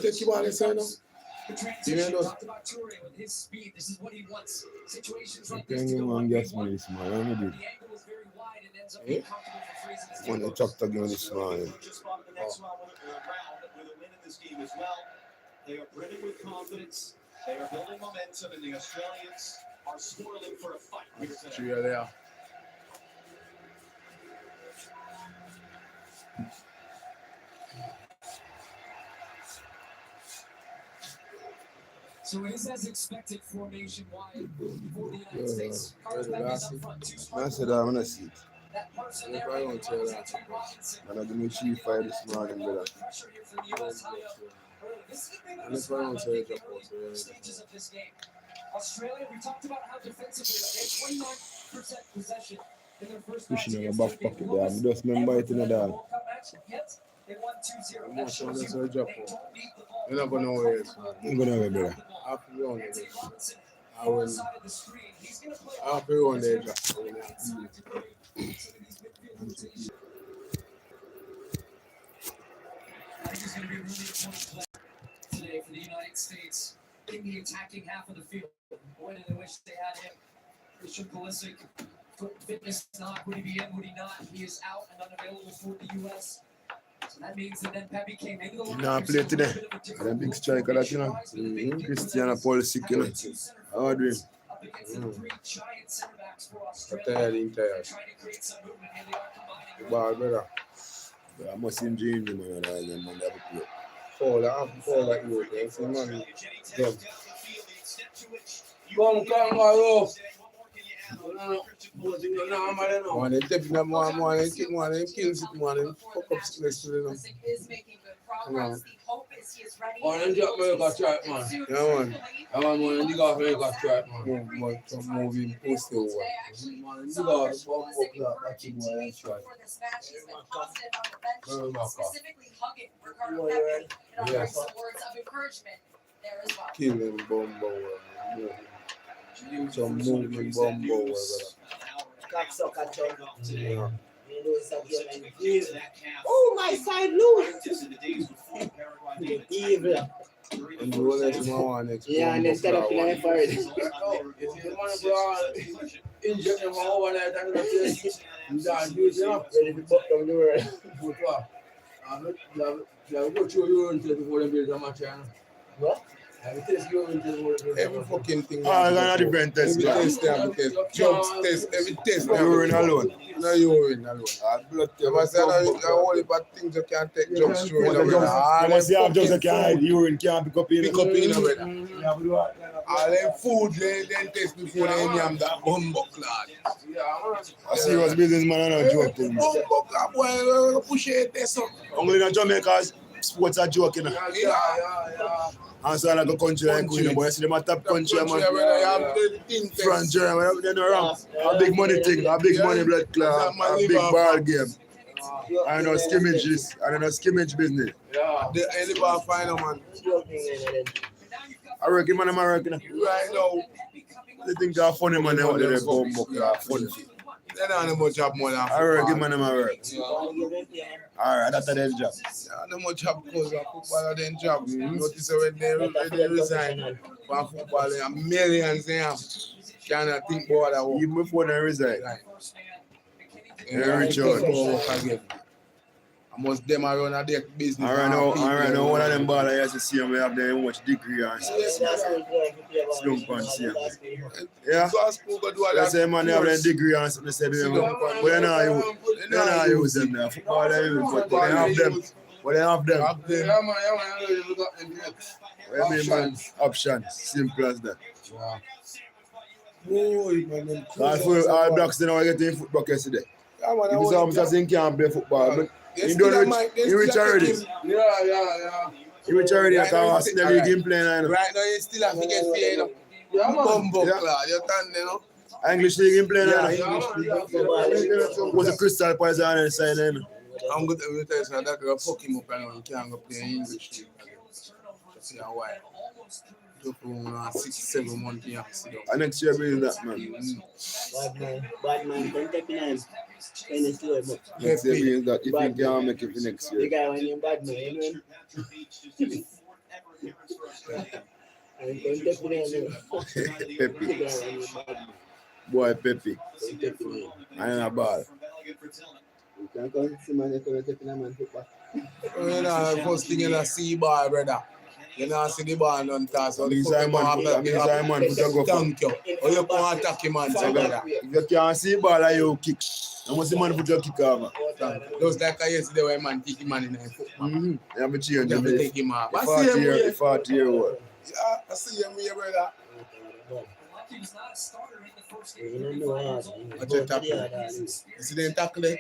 Take him on the side now. Depending on gas money this morning, when they chopped again this morning. They are brimming with confidence. They are building momentum, and the Australians are spoiling for a fight here today. There. So it is as expected formation-wide for the United States. Carlos Backus up front, two smart. I said I'm gonna see it. That person there, Robinson. And I'm gonna chief fight this morning, brother. Pressure here from the U.S. This is the thing that Let's was find out the where early stages of this game. Australia, we talked about how defensively, they had 29% possession in their first match. Pushing on my back pocket there. I'm just remember it in the dog. Yet they won 2-0. I'm That not sure shows that's you a they job. don't need the ball. You're not going nowhere else. I'm gonna have it, brother. After you on there. Anthony Robinson, I will. far side of the screen. He's going to play After you on there, Jack. inside to create some of these midfield rotations. I think it's going to be a really important play today for the United States in the attacking half of the field. Boy, did they wish they had him. Christian Pulisic, fitness knock. Would he be in? Would he not? He is out and unavailable for the U.S. So that means that then Pepe came into the line. Nah, play today. And a big striker that, you know. Cristiano Pulisic, you know. How are you doing? Up against the three giant center backs for Australia. Tired. Trying to create some movement. Here they are combining. Ball, brother. I must injure him, man. I never play. Fall like you. That's the money. Them. Come, Kangaroo. One, they take them one, they kill one, they kill it one, they fuck up sickness to them. Is making good progress. The hope is he is ready. One and drop me like a strike, man. Yeah, man. I want one and dig off me like a strike, man. Moving post over. Man, dig off one buck like a boy and strike. For this match, he's been positive on the Very bench, much. specifically hugging Ricardo Pepi and offering some words of encouragement there as well. Kill them bumbo. Some moving bumbo. Cocksucker John. Yeah. You know it's a game. Oh, my side loose. Evil. And the one next one next. Yeah, and then stand up in the fire. If you want to injure them over there, that's what it is. You don't use it up. Ready to buck down the world. Yeah, go through your own test before they build a match. What? Every fucking thing. I got a different test. Every test, every test. Jumps test, every test. Urine alone. No urine alone. Blood If I say that all about things you can't take jumps through. I must say, I'm just a guy. Urine can't pick up in. Pick up in all them food, then test before they name that bumbo clad. I see what's business man and joke things. Bumbo clad, boy, push it, test up. Only in Jamaica, sports are joking. Yeah. And so like a country like Queen, but you see them a top country, man. France, Germany, they're not wrong. A big money thing, a big money blood clot, a big ball game. I know skimmage this, I know skimmage business. Yeah. The ball final, man. I reckon, man, I'm working. Right now, They think they're funny, man, they want to go book, they're funny. they don't have much job more than I reckon, man, I'm work. Alright, that's their job. They don't have much job because of football, their job. Notice when they resign from football, there are millions they have. Cannot think about that work. Even before they resign. They Rich out. I must them around a deck business. Alright, now one of them ballers has to see them, we have them much degree and slump and see them. Yeah? Let's say, man, they have them degree and something, they say, but they're not use them there. Football, they use, but they have them. But they have them. I mean, man, option, simple as that. All blacks, they know getting football yesterday. If you saw him saying he can't play football, but he don't reach, he reach already. Yeah. He reach already, I can't see the league him playing. Right now, you still have to get paid. Bumbo clad, you done, you know? English league him playing. Yeah. Was a Crystal Palace on the side then. I'm good to tell you that girl fuck him up and you can't go play English league. See how why. took 6-7 months here. And next year brings that, man. Bad man, don't take him. Any slow much. Next year brings that. You think you can make it for next The year? guy when you're bad man, you know. And don't take him. Pepe. The guy when you're bad man. Boy, Pepe. Don't take him. I ain't a ball. You can't come see man, you can't take him and put back. You know, first thing you see ball, brother. You know, see the ball on toss. So the These football are man, man these are man, put your go for. thank you. Or you can attack him, man, so brother. If you can't see ball, you kick. You must see man put your kick over. Just like yesterday when man kick him man in the football. You have a change. You have to take him off. I see 40 him year, here. 40 year old. Yeah, I see him here, brother. He was not a starter in the first You game. don't know how. I just tackle. You see them tackle it?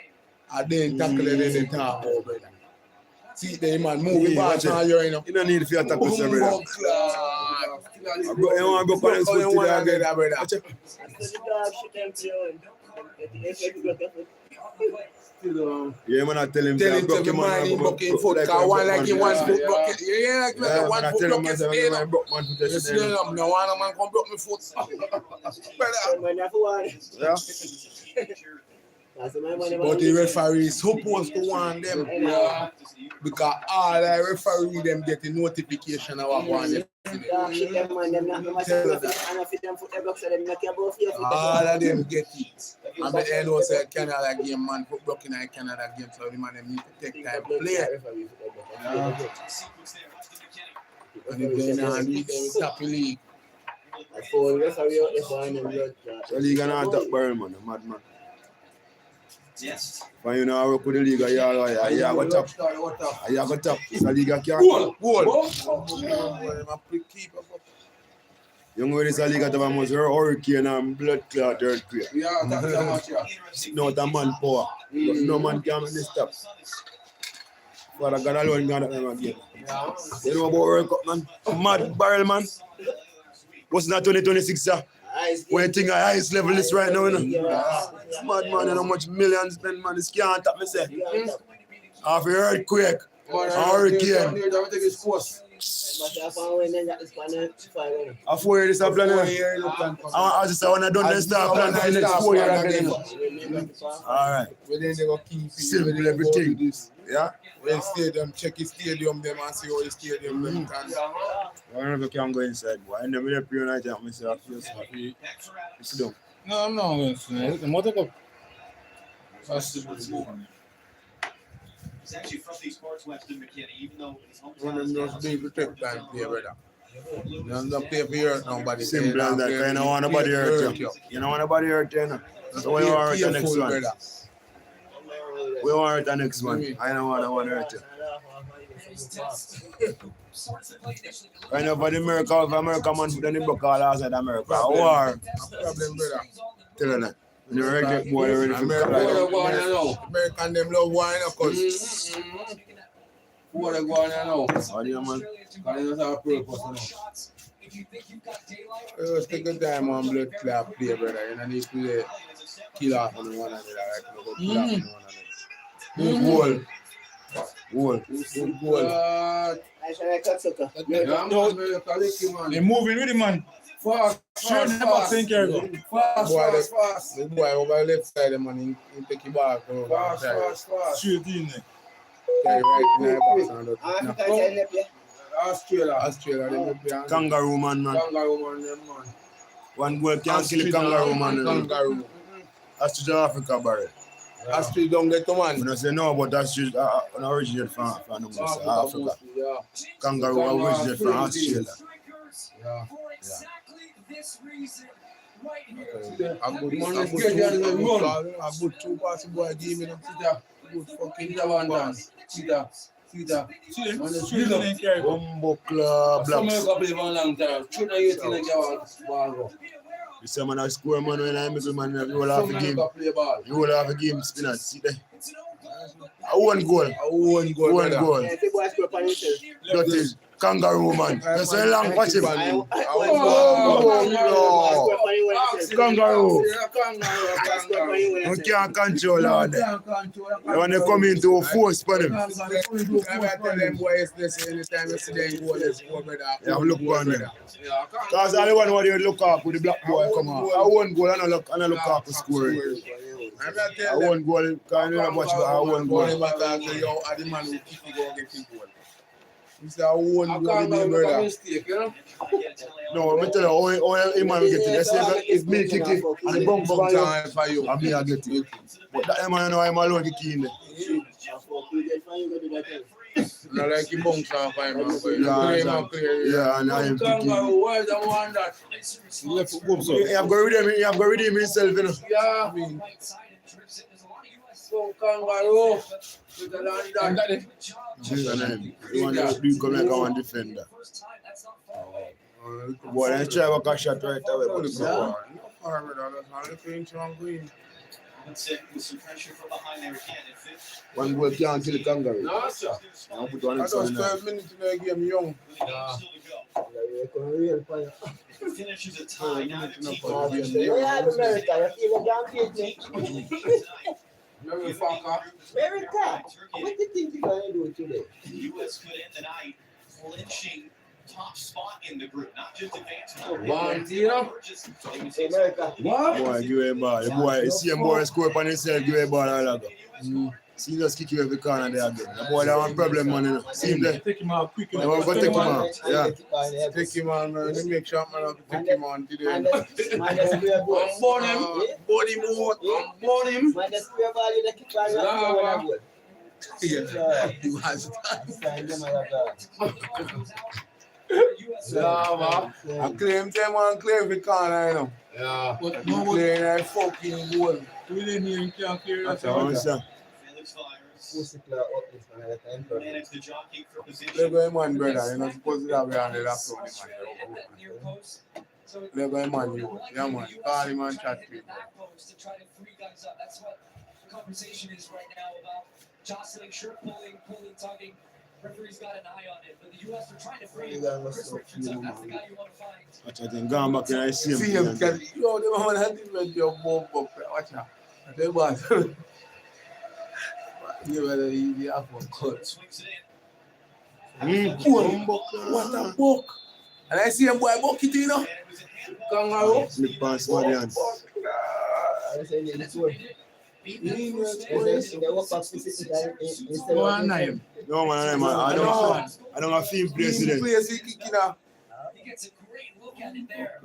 I didn't tackle it, then they talk about, brother. See the man move the ball watch it. from here, you know. You don't need to attack with your brother. Oh, You want to go for his foot to the again. brother. Watch it. Yeah, man, I tell him Tell to him broke to him mind him broke broken foot, cause one like he one foot broken. Yeah, like Yeah, one man, I foot tell him broken myself, today, man, no. broke man foot You see yesterday. them, no one man come broke me foot. Brother. Yeah. But the referee is supposed to want them. Because all the referee them get the notification of what one. All of them get it. And the end was a Canada game, man, put broke in a Canada game, so the man them need to take time to play. And if they not read them, stop the league. So league and attack Barrel, man, a mad man. Yes. But you know, I work with the league, you go top. You go top. So league can't. Goal. Young ladies, a league at the moment, hurricane and blood clot earthquake. Yeah, that's how much. Sitting out a man power. No man can make this stop. Father God alone got them again. You know about World Cup, man? Mad Barrel, man. What's not 2026, sir? When you think the highest level is right now, you know? Mad man, you know how much millions spend, man. This can't tap me, say. After earthquake, hurricane. I 4 years this plan. I just want to do this stuff plan for the next 4 years again. Alright. When they go keep it, Simple everything. Yeah? when stadium, check his stadium them and see how the stadium them can. I don't know if you can go inside, boy. I never play United and myself feel so happy. Sit down. No, I'm not going to. The motor cup. He's actually from these parts, Weston McKinney, even though his One of them hometown just big trip time play, brother. You don't play for hurt nobody. Simple as that. You don't want nobody hurt you. You don't want nobody hurt you. So we want to hurt the next one. We want to hurt the next one. I don't want to hurt you. I know for the America, if America man put any book all outside America. A war. Problem, brother. Tell you that. You ready to boy ready for American them love wine, of course. What are going on now? What do you man? Because it's our purpose now. Just take a time on blood clot play, brother. You don't need to kill off on one another. Right? Kill off on one another. Goal. They're moving with the man. Fast. The boy over the left side, the man, he take the ball. Fast. Straight in there. Carry right in the box and Australia, they will be on. Kangaroo man. One goal can't kill the kangaroo man. Kangaroo. That's to Africa, Barry. Australia don't get to man. When I say no, but that's just an origin from Africa. Kangaroo originated from Australia. A good 2 passes boy give me them. Good fucking Bumbo Club Blacks. You say man, I score man when I miss a man, you will have a game. You will have a game spinach. See there. One goal. One goal. That is Kangaroo man. That's a long watch him. kangaroo. Yeah, kangaroo. You can't control all that. You want to come into a force for them. I tell them boys this anytime you see them go, let's go, brother. Yeah, look on them. Yeah, Because all the one what you look up with the black boy come out. I won't goal and I look up for scoring. I'm not I telling them. won't goal, because you don't watch, but I won't Go goal. back and say, yo, are the man who kick the goal get him goal. He said, I won't I go with can't me, make a brother. mistake, you know? No, let me tell you, how a man get it. Let's say if me kick it and the bump for you, Time for you. and me I get it. But that man, you know, I'm alone kick in there. Not like he bounce off him, man. But Yeah, clear, man, and clear. yeah, and I am kicking. Kangaroo, why is that one that? Left foot go, so. He have got to redeem himself, you know. Yeah, I mean, so kangaroo. With the land And that. that Jesus name. You want to do come like a one defender. Boy, I try to work a shot right away. what But is that? No far, brother. That's all the thing to green. That's it, with some pressure from behind there again. It fits. one goal can't kill the kangaroo. No, sir. I'll put one I inside just now. 12 minutes in the game, young. With a game still to go. It finishes a tie, now they're Very fucker. America, What do you think you're going to do today? The U.S. could end the night clinching top spot in the group, not just advancing. One, zero. America. What? Boy, give a ball. The boy, you see him boy score upon himself, give a ball all ago. See, just kick you every corner there again. The boy, that one problem, man. You know. See him there. take him out quick. They want to take him out. Yeah. Take him on, man. They make sure, man, have to take him on today. And the square ball. I'm born him. Born him out. I'm born him. Man, the square ball, you keep on Lava. Yeah. He was. Lava. I claim them and claim the corner, you know. Yeah. But no, I what claim that fucking goal. we didn't hear him can't clear That's that. all. Understand? Felix Fires Pussy managed the jockey for position. Look at him, man, brother. You're not supposed to have it on the left front, man. Look at him, man. You. Yeah, man. Call him and chat to him. To try to free guys up. That's what the conversation is right now about jostling, shirt pulling, tugging. Referee's got an eye on it, but the U.S. are trying to free Chris Richards up. That's the guy you want to find. Watch out, then gone back and I see him. See him, because you know, the man had to make your bomb up. Watch out. I tell you what. You better easy up for cut. Swings it in. What a book. And I see him boy bucket, you know. And it was a handball. Kangaroo. Slip past somebody hands. Go on, Naim. No, man, I don't have film president. Place he kicking out. He gets a great look at it there.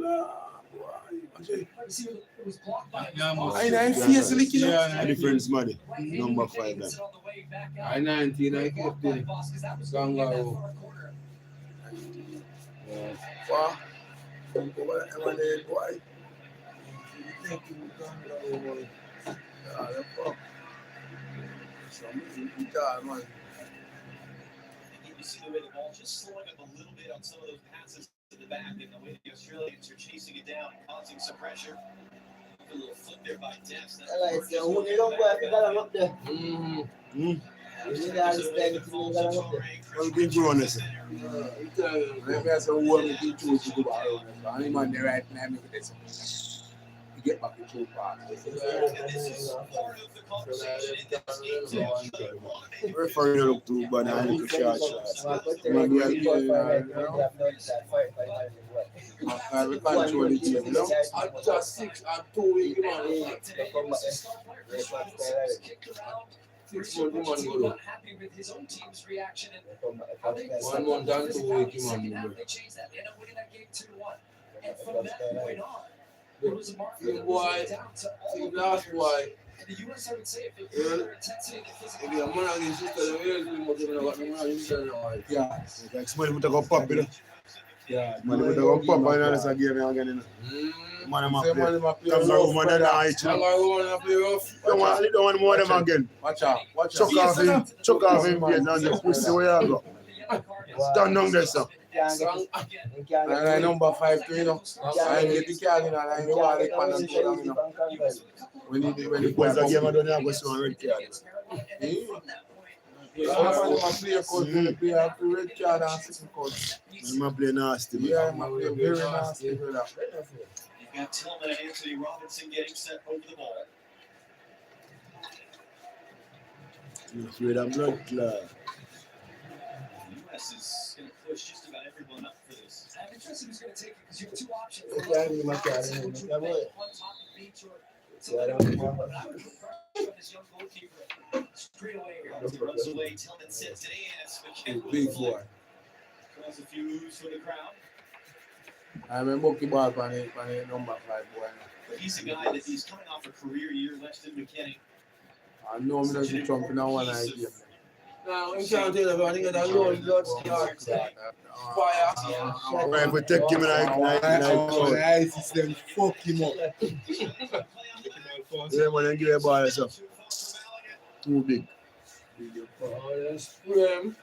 See, it was blocked by Yeah, man. I know, face licking out. Yeah, A difference, money. Number 5 then. I 19, I kept it. Kangaroo. Wow. Don't go over there, boy. Thank you, kangaroo. Yeah, the fuck. Something man. You see the way the ball just slowing up a little bit on some of those passes to the back, and the way the Australians are chasing it down and causing some pressure. A little flip there by Debs. What been going on, sir? Let me ask you what we can choose to do about it. I'm on the right now, make this. You get back to 2 parts. And this is part of the conversation in this game. Referee don't look too bad. I look short. We control the game, you know. At just 6 and 2 weeks, man. 6 months, man. Not happy with his own team's reaction and how they 1 month and 2 weeks, man. they changed that. They ended up winning that game 2-1. And from that point on, there was a mark See, boy. See, last boy. the U.S. I would say if it was their intensity and If physicality. you're man against sister, the way you must have got the man, you tell them, Yeah. Like somebody put a go pop, you know. Yeah. Man, put a go pop, and that's a game again, you know. Man, I'm Say, a play. man, play Kangaroo, rough, man, brother. I each other. Kangaroo wanna play rough. Don't want more of them again. Watch out. Watch Chuck out. off him, yes, and the pussy where you go. Stand down there, sir. And I number 5 too, you know. I get the card, you know, and I know what they can do, you know. When you The boys are game, I don't have to see one red card. Somebody must play a code, they play a red card and 6 code. I'm play nasty, man. Yeah, I'm play very nasty, brother. got Tillman and Anthony Robinson getting set over the ball. With a blood clot. The U.S. is going to push just about everyone up for this. I'm interested who's going to take it because you have two options. Okay, I'm gonna try it. Would you Yeah, bet boy. on top of the beach or Yeah, I don't know. But I would put pressure on this young goalkeeper straight away here. Robinson runs away. Tillman sends it in. It's McKenna. Big boy. Cause a few oohs for the crowd. I remember Bucky ball on the number 5 boy. But he's a guy that he's coming off a career year, Weston McKennie. I know I'm not jumping on one eye game. Now, you can't tell everyone, you got a roll blood start. Fire. If we take him in The ice system fuck him up. yeah, man, then give a ball yourself. Too big. Scream.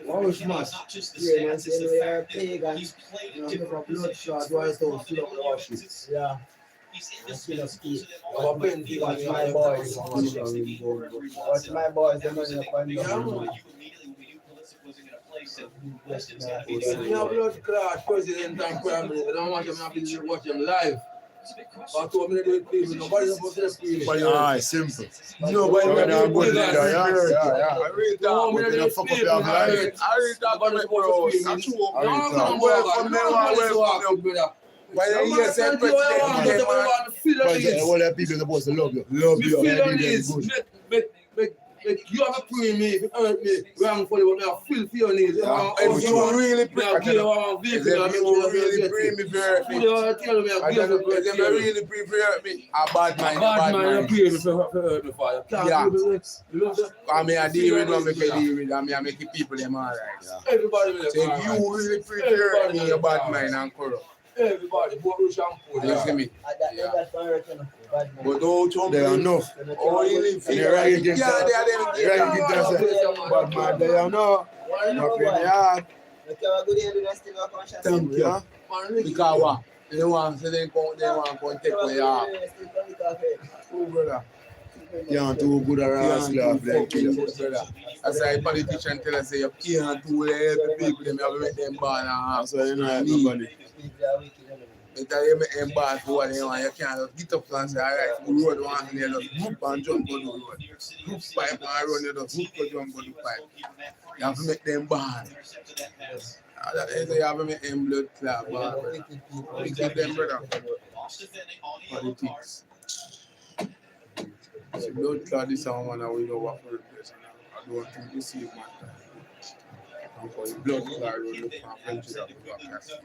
Oh, it's must. not just the Yeah, man, stats, it's the say fact they are that big he's played you in know, different blood positions. shot, why it's all He's full of in wash. He's Yeah. indispensable to them Our all. pen to watch my boys. Watch my boys, they're not in the final. You immediately when we knew Pulisic wasn't going to play, said Weston's going to be You know, blood clot, president and prime minister. I don't want them happy to watch them live. It's a big question. I told me to do it, people. Nobody's supposed to scream. Aye, simple. Nobody We're gonna go there, yeah. I read No, that. me We're gonna fuck up your people, mind. I read that Nobody's bro. supposed to That's scream. true. No, I read no, that. well, From there, nobody's well, so from happy, brother. When you hear said Somebody president, want to man, feel on But this. all the people supposed to love you. love Me you. feel on Yeah, this. good. Make you have a pray me if you hurt me wrongfully, but me I feel for your needs. If you really pray, I give you a if vehicle, I make you you really pray me for hurt me, You tell me I and give then you if you really pray for hurt me, a bad mind, bad man, you pray me for hurt me for you. Can't Yeah. do this. You love that? I mean, I deal with them, I deal with them, I make the people them alright. Everybody will So if you really pray for hurt me, a bad mind and corrupt. Everybody, both with shampoo. You see me? Yeah. But don't jump They are in. enough. Oh, you live And here. you're right against Yeah, that. they are them. You're right against that. But man, they are no. Not really hard. Thank you. Yeah. Because what? They want to take away your true brother. Can't too good a rascal for them killers. As a politician tell us, say you can't do help the people, them have to make them born and have. So you know have nobody. Because you make them born for what they want, you can't just get up and say, all right, the road want me, you just whoop and jump on the road. Whoop pipe and run, you just whoop and jump on the pipe. You have to make them born. That is, you have to make them blood clot born. We keep them, brother. Politics. So blood clot is someone that we don't want to replace. I don't think you see it, man. And for the blood clot, we look for friendship that we have cast.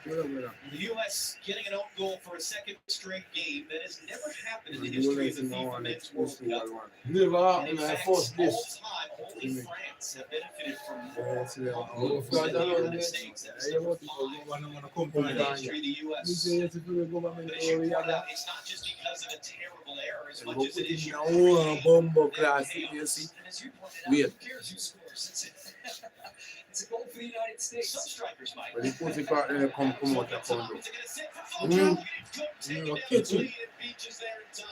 The U.S. getting an own goal for a second straight game that has never happened in the history of the FIFA Men's World Cup. Never And happened. in I fact, forced all this. time, only France have benefited from more France, than the United States. That's number 5 in the history of the U.S. But as you point out, it's not just because of a terrible error as much as it is your Bumbo class, you see. And as you pointed out, Wait. who cares who scores? It's a goal for the United States. Some strikers might. But the pussy part then come out of condo.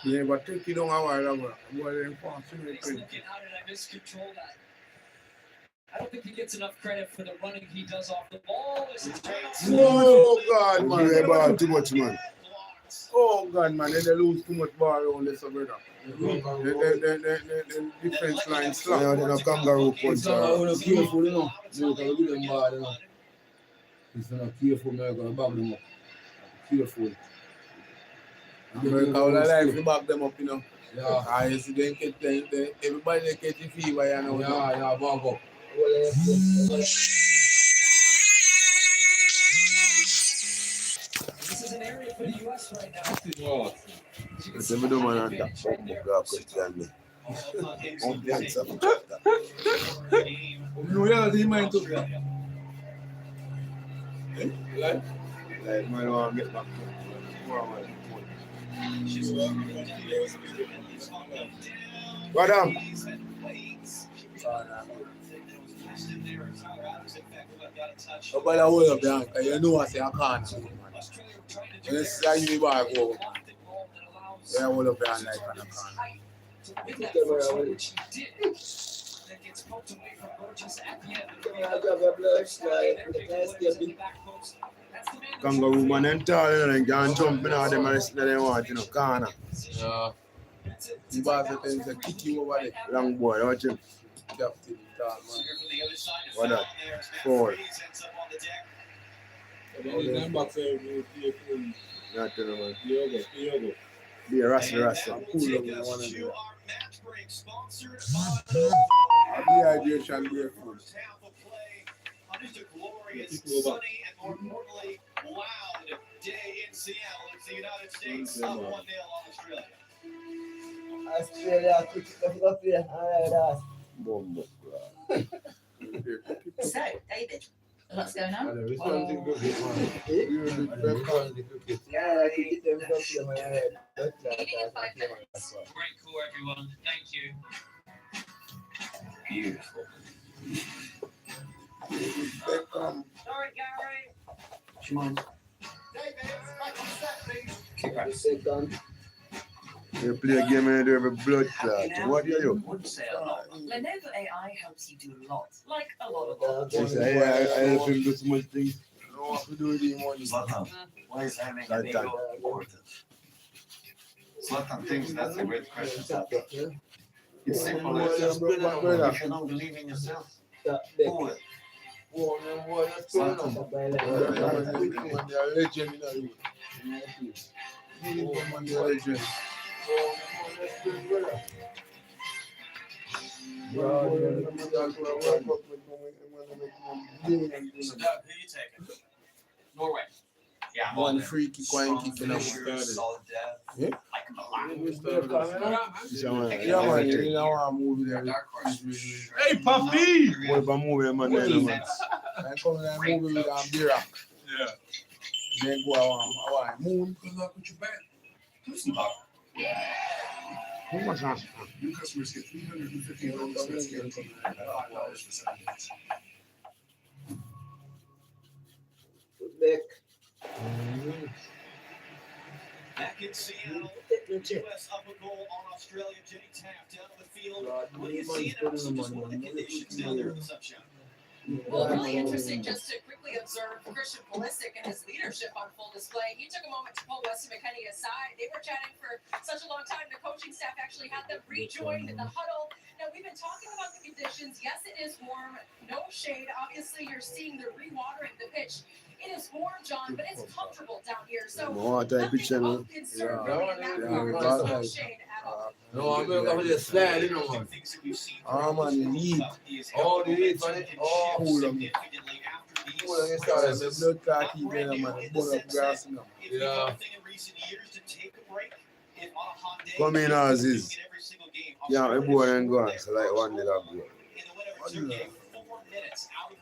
Yeah, but take it down a while ago. Boy, they fast, you know, He's looking, how did I miscontrol that? I don't think he gets enough credit for the running he does off the ball. Oh, God, man. Give a ball too much, man. Oh, God, man. They lose too much ball on this, brother. The defense line Yeah, slack. they're not kangaroo punch. It's not going to careful, you know. You're going to give them bad, you know. It's not careful, man. You're going to bag them up. Careful. America all alive to back them up, you know. Yeah. I see them everybody they catch the fever, you know. Yeah, bag up. This is an area for the U.S. right now. Let's say me do man and that bumbo grab question me. No, yeah, they mind to. Like man want to get back to Madam. got in touch. Nobody hold up there, because you know I say I can't. Australia were trying to do When it's like you bar go, a lofted ball that allows yeah, hold up there like on the corner. to win that first one, which he did. That gets poked away from Burgess at the end. Kangaroo man and tall, you know, they can jump in all them and they want, you know, corner. Yeah. The boss that things that kick you over there. Long boy, watch him. Captain, tall man. What that? Forward. Nothing, man. Be a rasta. Cool up with one of them. Dehydration, beer food. Just a glorious, sunny, and more importantly, loud day in Seattle. It's the United States up 1-0 on Australia. Australia, look here. Alright, Bombo. So, David, what's going on? that's. Yeah, I can get them up here, man. Meeting in 5 minutes. Great call, everyone. Thank you. Beautiful. Sorry, Gary. Shimon. Kick back. Second. You play a game and you do every blood clot. What do you do? Wouldn't say a lot. Lenovo AI helps you do a lot, like a lot of He say, yeah, I help him do so much things. I don't know what to do with the money. Zlatan, why is having a Zlatan. big important? Zlatan thinks that's a great question. It's simple. It's just good enough. If you don't believe in yourself, do it. They're legend, you know. They're legend. Who you taking? Norway. Yeah, I'm One on free kick, one kick, and I'm there. started. Solid depth. Yeah. Like him a lot. Yeah, man, you know how I'm moving there. Dark horse. Hey, Puffy! What about moving, man? Then, man. I come in and move with Ambira. Yeah. Then go around. Moon. Good luck with your bet. How much has New customers get $350 bets guaranteed and $5 for 7 days. Back in Seattle, US up a goal on Australia. Jenny Taft down on the field. What do you see in just one of the conditions down there in the sunshine? Well, really interesting just to quickly observe Christian Pulisic and his leadership on full display. He took a moment to pull Weston McKennie aside. They were chatting for such a long time. The coaching staff actually had them rejoin the huddle. Now, we've been talking about the conditions. Yes, it is warm. No shade. Obviously, you're seeing the rewatering the pitch. It is warm, John, but it's comfortable down here. So More time picture, nothing man. of concern Yeah. in that Yeah, regard. yeah, There's no yeah. shade at all. No, I'm going to just slide, you know, man. Man, you need. Oh, the heat, man. Oh, Cool up. Cool on your side. The blood clot keep there, man. The bone up grass, you know. Yeah. Come in as is. Yeah, my boy ain't gone, so like 1 nil up goal.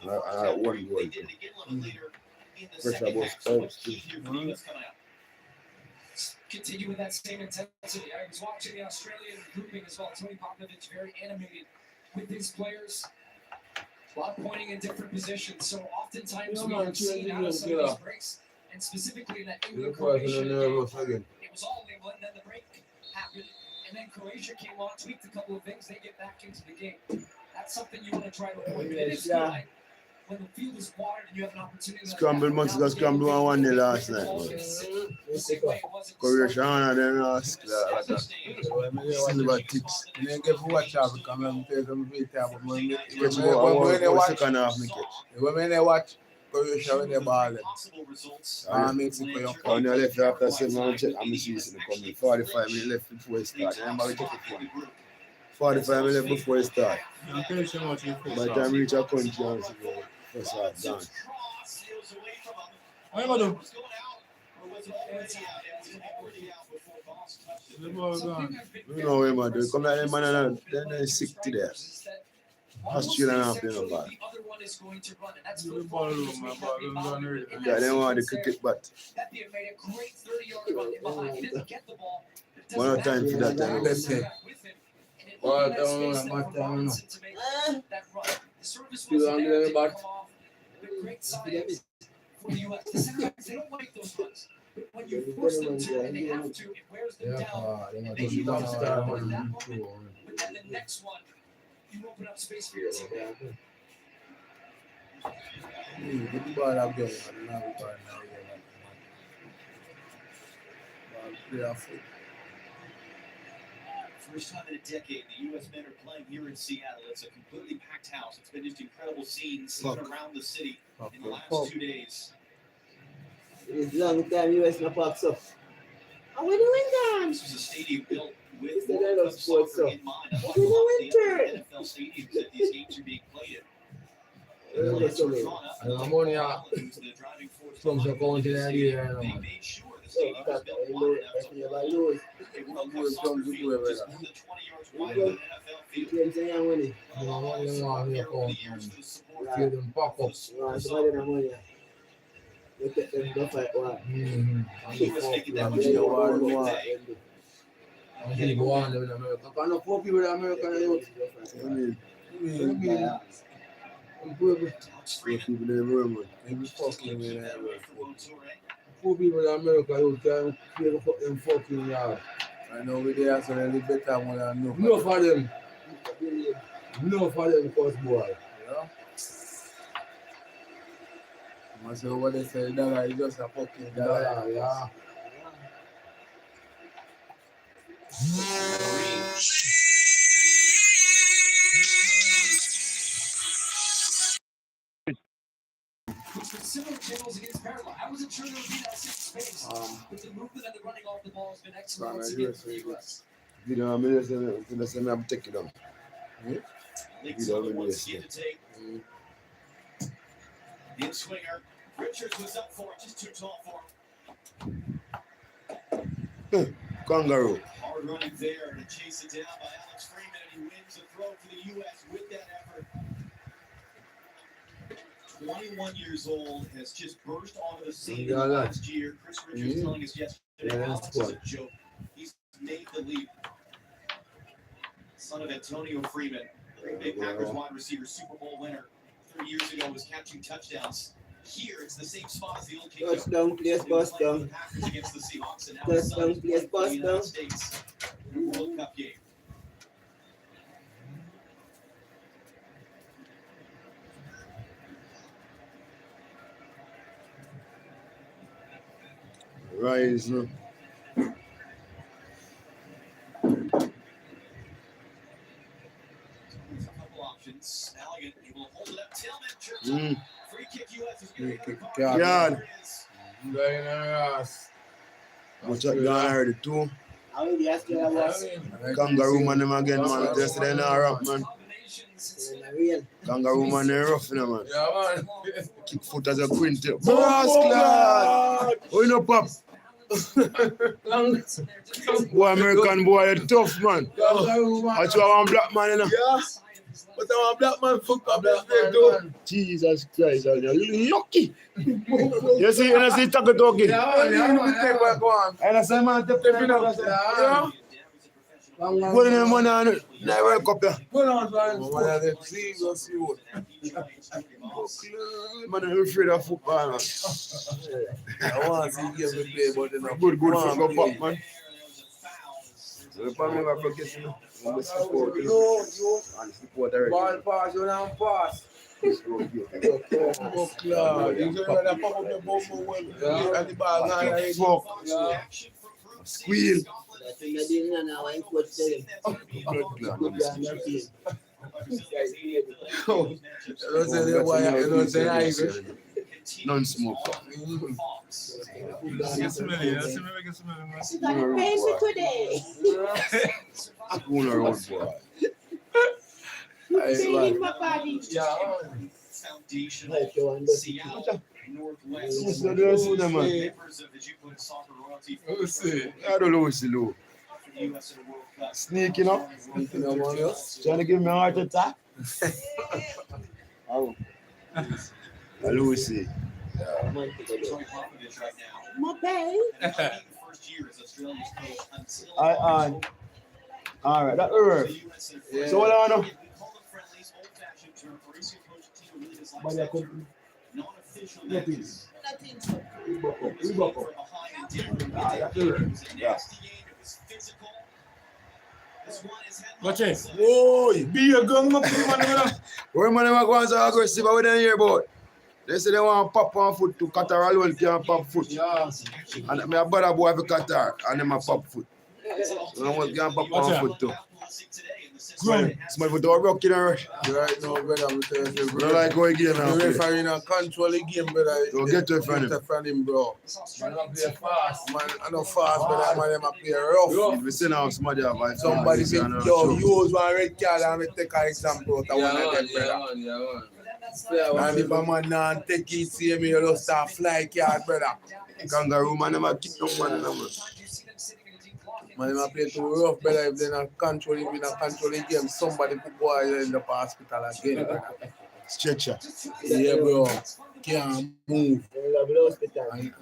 I one goal. Pressure about 5. Continue with that same intensity. I was watching the Australian grouping as well. Tony Popovich very animated with his players. A lot of pointing in different positions. So oftentimes we have seen out of some of these breaks, and specifically in that England-Croatia game, it was all England, then the break happened, and then Croatia came on, tweaked a couple of things, they get back into the game. That's something you want to try to avoid. But it is good, like, when the field is watered and you have an opportunity like Scramble that, must now have scrambled the game 1 nil last the night, ball's man. gonna sit the same way it was at the Croatia start. and then ask silver tips. You ain't get to watch out because I'm taking some free time. But when Which they one watch, second half me catch. when they watch, Croatia when they ball it. Mexico, you come. On your left after 7 minutes, check. I'm season coming. 45 minutes left before it start. Remember we check it for 45 minutes before it start. I'm pretty sure much you By the time we reach a country, first half done. I'm gonna the ball gone. You know what man do. Come like them man and then they sick to there. Australian half them ball. The ball room, my ball is gone already. Yeah, they want the cricket bat. One more time for that time. Let's say. Well, I don't know, I'm not telling you. Still on the back. with great science for the U.S. The center backs, they don't like those runs. But when you force them to and they have to, it wears them down. And they keep on starting with that moment. But then the next one, you open up space for your team. Get the ball up there, man. Now we ball now, Ball play off it. First time in a decade, the U.S. men are playing here in Seattle. It's a completely packed house. It's been just incredible scenes around the city in the last 2 days. It's long time US no pops up. And we doing that. This was a stadium built with It's a World lot Cup of sports, soccer so. in mind. Unlike We a lot doing of the other that. NFL stadiums that these games are being played in. Yeah, The that's plans were okay. drawn up, And and the like money Paul Allen, who's the driving force Some behind go into this the stadium, area, they man. made sure the So, stadium was that's built why wide enough if to you hold ever lose, a World Cup Good soccer comes to field whoever just that. more than 20 yards wide of an NFL you field. can say I'm winning. A lot of support here over the years for the support Yeah. Give them pop for up. the You want sport to of buy them money. You take them to fight one. soccer. The U.S. making that much Yeah, more war, every war. day. And he go on in America. Because no poor people in America, they don't. I mean, Poor Alex Freeman, people they remember. people fucking keep in that away America. from World Tour, eh? Poor people in America, you can't clear them fucking yard. I know we there, so they live better more than no. No for them. No for them, cause boy. Yeah. I say what they say, dollar is just a fucking dollar. Yeah. Similar channels against Maryland. I wasn't sure there would be that same space. But the movement and the running off the ball has been excellent once again for the U.S. You know, I mean, let's say I'm taking them. Leads on the one skid to take. In swinger. Richards was up for it, just too tall for him. Kangaroo. Hard running there to chase it down by Alex Freeman, and he wins the throw for the U.S. with that effort. 21 years old, has just burst onto the scene last year. Chris Richards telling us yesterday, Alex is a joke. He's made the leap. Son of Antonio Freeman, Green Bay Packers wide receiver, Super Bowl winner. 3 years ago was catching touchdowns. Here, it's the same spot as the old King. Touchdown, place, bust down. The Packers against the Seahawks, and now his son Touchdown, is place, playing for the bust United down. States in a World Cup game. Rise, no. There's a couple options. Allegan able to hold it up. Tillman, free kick US is going to Free go. kick, There yard. it is. Very nice. Watch out, down already too. How many years do you have? Kangaroo man them again, man. Yesterday in a rock, man. Real. Kangaroo man, they rough, you know, man. Yeah, man. Kick foot as a quint. Boss, oh, you know, pop. Boy, American boy, you tough, man. Kangaroo man. That's why I'm black man, you know. Yeah. But I'm a black man, fuck up that big dude. Jesus Christ, you're lucky. You see, talking talking. Yeah, man. Go on. And I say, man, take it up. Yeah. What in the money on it? Never World Cup, yeah. Go on, man. One of them things, let's see what. Man, I'm afraid of football, man. I want to see you play, but then Good football pop, man. So the family are forgetting, you know. I'm support, you know. And support already. Ball pass, you don't pass. Fuck, Lord. You should have pop up your bum well. And the ball gone. Fuck. Yeah. Squeal. That's when they didn't know when coach tell him. Blood clot. Good guy, not team. You don't say the boy, you don't say Irish. Non-smoker. She got a fancy today. Spoon around, boy. Feeling my body. Yeah. Foundational Like you want to Seattle Northwest. Who's the rest of them, man? Members of the Jupiter Soccer Royalty Who see? I don't know what's the low. for the US in the World Cup. Sneaking up. Trying to give me a heart attack. Oh. Hello, see. Troy Popovich right now. My baby. And the first year as Australia's coach until All right, that works. So what I know? We call them friendlies, old-fashioned term. Mauricio coached a team who really dislikes But that term. official Nothing. matches. We buck up. It was We buck from up. behind and didn't Ah, get that's it. it. It was a nasty game. It was physical. This one is Watch headlines. it. Boy, be a gun up, man. Where man them go so aggressive with them here about? They say they want pop on foot to Qatar alone can't pop foot. Yeah. And me a brother boy for Qatar and them a pop foot. So no one can pop on foot too. Small foot or rock in a rush. Right now, brother, I'm telling you, You brother. like how he game now. The play. referee now control the game, brother. So get to it from him. Get from him, bro. Man, I play fast. Man, I know fast, brother. Man, them a play rough. If we see now somebody have like Somebody say, yo, use one red card and we take an example out of one of them, brother. And if a man now take it, see me, you just start fly card, brother. Kangaroo man never kick no man no man. Man, them a play too rough, brother. If they not control it, we not control the game, somebody could go and end up hospital again, brother. Stretcher. Yeah, bro. Can't move.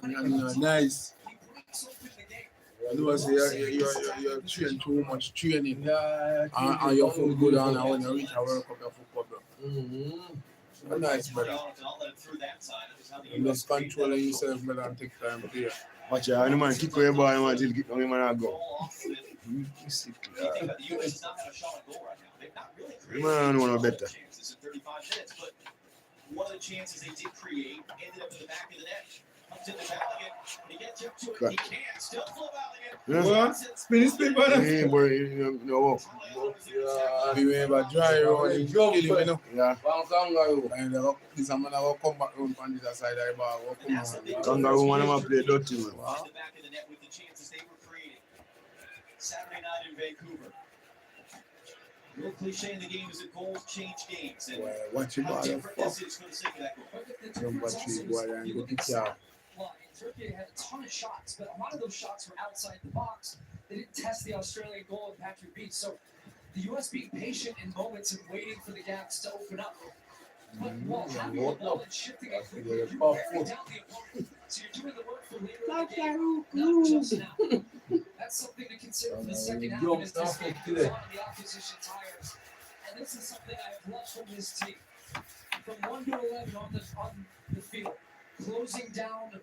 And nice. You know, say you're training too much training. And your foot good on and when you reach a World Cup, your foot go down. Nice, brother. You just controlling yourself, brother, and take time to you. Watch out, any man kick away your ball, man, till kick on him and I go. You sick, yeah. You man don't know no better. One of the chances they did create ended up in the back of the net. Up to the Valiant. He gets up to it. He can't. Still full Valiant. Yeah. What? Spin, brother. Yeah, boy, you know walk. We were dry road and kill him, you know. Yeah. One kangaroo. And this man will come back round on this side of the bar. Will come on. Kangaroo man never play dirty man. In the back of the net with the chances they were creating. Saturday night in Vancouver. The real cliche in the game is that goals change games. And Well, watch your how ball and different fuck. this is for the sake of that goal. Number 3 boy and go kick out. Turkey had a ton of shots, but a lot of those shots were outside the box. They didn't test the Australian goal of Patrick Beach. So the U.S. being patient in moments and waiting for the gaps to open up. But while having the ball and shifting it quickly, you're wearing down the opponent. So you're doing the work for later in the game, not just now. That's something to consider for the second half of his display. He was on the opposition tires. And this is something I have loved from this team. From 1 to 11 on the field, closing down,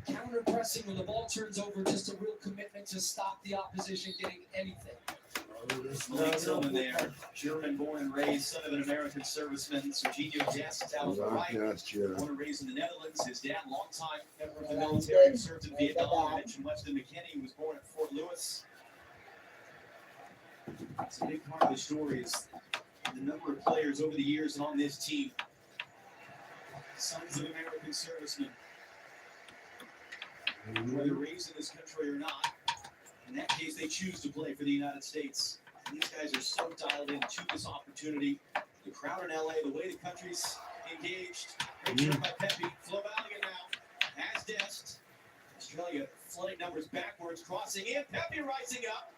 counter pressing when the ball turns over, just a real commitment to stop the opposition getting anything. Malik Tillman there, German born and raised, son of an American serviceman, Serginho Dest out right. Yeah, that's true. Born and raised in the Netherlands. His dad, longtime member of the military, served in Vietnam. I mentioned Weston McKinney, who was born at Fort Lewis. It's a big part of the story is the number of players over the years on this team. Sons of American servicemen. Whether raised in this country or not, in that case, they choose to play for the United States. And these guys are so dialed into this opportunity. The crowd in LA, the way the country's engaged. Great job by Pepe. Flo Valiant now has Dest. Australia flooding numbers backwards, crossing in. Pepe rising up.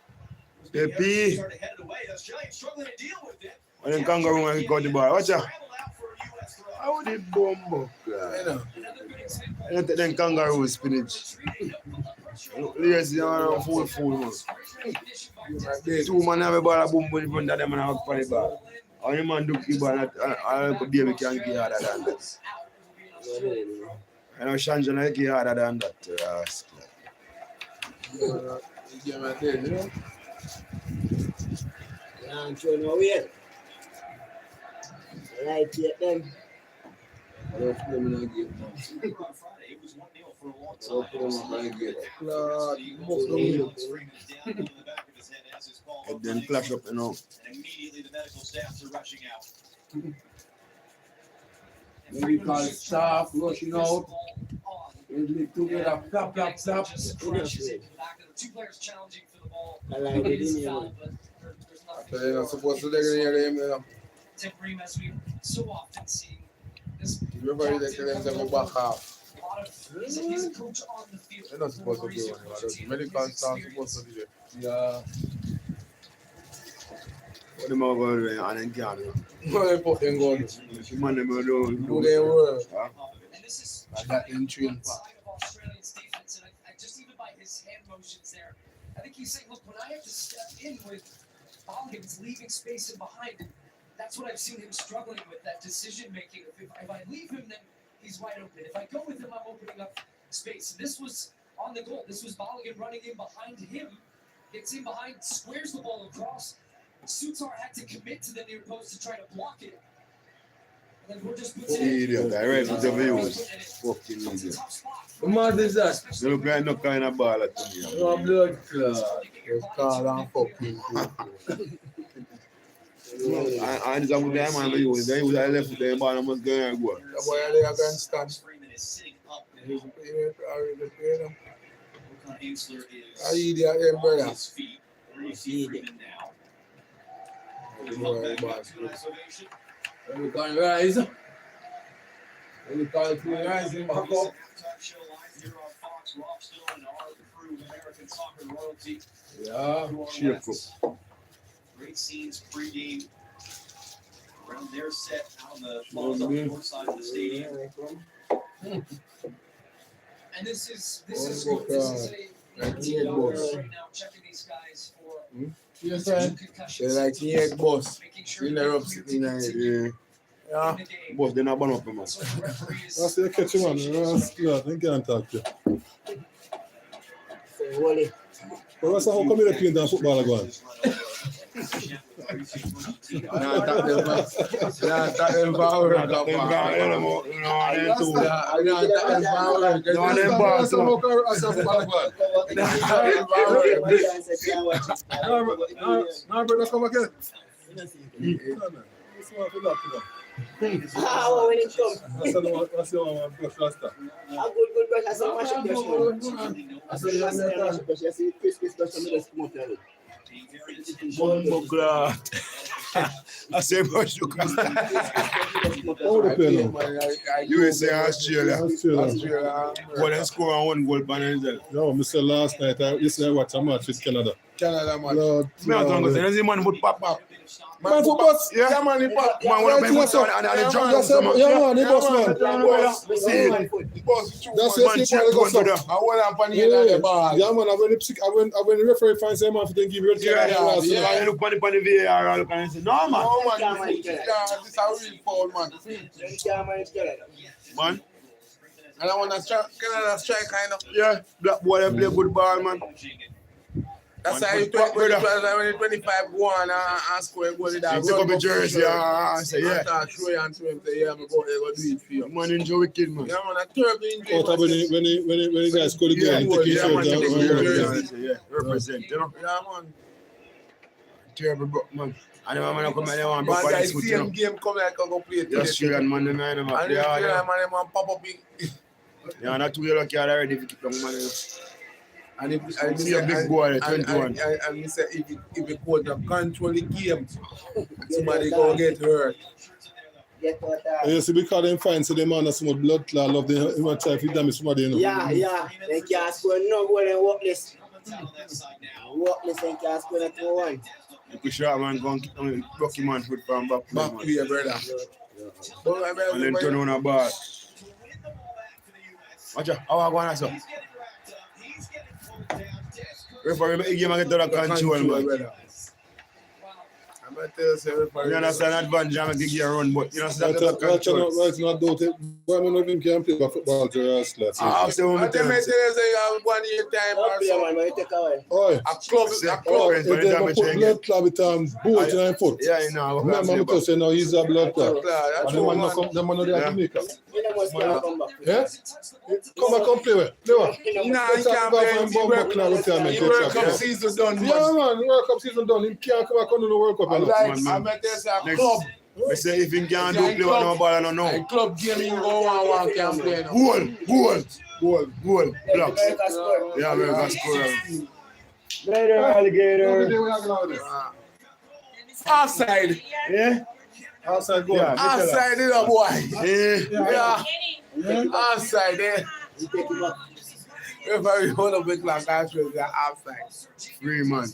Pepe. Started headed away. Australia struggling to deal with it. And then Kangaroo man got the ball. Watch out. Scrambled out for a US throw. How the bomb You know. Another good example. and then Kangaroo spinach. Yes, you are full man. Two man have a ball a boom in front of them and I have the ball. And the man do the ball and the baby can get harder than that. I know Shanjan can harder than that. Yeah, man, there, you know. I'm showing no way. Right here, then. Don't play me no game, man. On Friday, it was 1-0 for a long Don't time. play me no game. Most of them. And then clash up, you know. And immediately the medical staffs are rushing out. Maybe call it staff rushing out. It live together, clap, clap, clap. Just crashes into the back of the two players challenging for the ball. I like it It's in here. foul, but there's nothing. So you're not supposed to take it in there. Tim Ream, as we so often see, this Everybody that can them to back half. a lot of he's a coach on the field. They're not supposed to do it. The medical staff supposed to do it. Yeah. What the man go do and then can't do. No, they fucking go. The man them do. Do their work. And this is I got them trained for. outside of Australia's defense, and I just even by his hand motions there, I think he's saying, look, when I have to step in with Volumes leaving space in behind, that's what I've seen him struggling with, that decision making. If I leave him, then he's wide open. If I go with him, I'm opening up space. This was on the goal. This was Balogun running in behind him. Gets in behind, squares the ball across. Sutar had to commit to the near post to try to block it. And then Borges puts it in. Idiot, I read with the views. Fucking idiot. What man is that? They look like no kind of ball at me. No blood clot. Just call and fucking. And it's a good time, man. They was left with the ball and must go and go. That's why they are going to stand. Freeman is sitting up. He's already playing. Wilcon Ainsler is I eat that, brother. on his feet. Where do you see Freeman now? Held back after an isolation. You can rise. You can rise him back up. Halftime show live here on Fox. Rob Stone and all the crew of American Soccer Royalty. Yeah. Cheer up. Great scenes pregame around their set out on the north side of the stadium. And this is a Like team boss. right now checking these guys for Yes, potential sir. concussions. They're like the boss. Making sure In that the they're ropes, clear in to the continue yeah. in the game. Boss, they're not born up, man. That's what the referee is- That's the catch him, man. That's clot. They can't talk to you. But that's how come you play than football again? Nah, that them power. Them guys, you know, them two. That power. No, them boss, That's how come I say football again. Now, brother, come again. This one for that, you know. How when it comes? That's the one brush last time. A good brush, I saw my shop brush. I saw my shop brush. I see Chris brush from the rest come up there. I say, brush you can. How they play now? USA and Australia. Australia. Well, they score on one goal by themselves. No, I said last night, yesterday I watched a match with Canada. Canada, man. Lord, Me and Tongo say, there's a man put pop. Man, for boss. Yeah, man, he pop. Man, when I Yeah, put on and the drum, That's it. Yeah, man, he boss, man. That's man, it. check Man, one to go the. I want to put on the ball. Yeah, man, when the referee finds a man, then give you a Yeah, you look on the VAR and look and say, no, man. No, man, this is a real foul, man. Man, And I want to strike, Canada strike kind of. yeah, black boy, they play good ball, man. That's Man, how you put when brother. you 25 go on and score a goal in that. He take up the jersey, and say, yeah. I show you and to him, say, yeah, I'm going to do it for you. Man, enjoy wicked, man. Yeah, man, a terrible injury. Out of when the guys score the goal, he take his Yeah, shirt man, down. take his Yeah. shirt. Yeah, represent, you know. Yeah, man. Terrible, bro, man. And then man, I come and they want to Man, go for that this foot, you know. same game come like I go play today. That's true, and man, the man, them up And then there, yeah, yeah. man, them man pop up in. Yeah, not 2 yellow card already if you keep them, man. And if See a big boy, 21. And me say if the coach have control the game, somebody go get hurt. You see, because them find so them man has so much blood clot, love them, he want to try to damage somebody, you know. Yeah. They can't score no goal and workless. Workless and can't score that 2-1. You push out, man, go and kick them, rocky man foot from back, Back man. to your brother. And then turn on a ball. Watch out, how I go on, so? Referee, make the game and get out of control, man. I'm going to tell you, say, referee. You understand advantage, I'm going to give you a run, but you know, so Right, that's right, not doubt it. Why man even can play football to us, let's say. I say one more And then time. I tell you, say, you have 1 year time or Yeah, so. man, but you take away. Oi, A club. if they don't put blood clot with boot in him foot. Yeah, you know. Remember, I'm saying now he's a blood clot. That's And the man no come, the man no there Jamaica. You know what's going to come back. Yeah? Come back and play with. Play what? Nah, he Let's can't go play. and bomb back now with him and The catch World up. Cup Yeah, season done. man, the World Cup season done. He can't come back on the World Cup. I'm you know. like, man. I'm going to tell you, say, a Next. club. I say if you can't do play with no ball, I don't A know. club game, you go 1-1 can play now. Goal, blocks. America score. Yeah, America score. Later, alligator. Offside. Yeah? Outside goal. Yeah. Offside, you know, boy. Yeah. Yeah. Offside, eh? You take it back. Referee, hold up the clock, I swear, they're offside. Free man.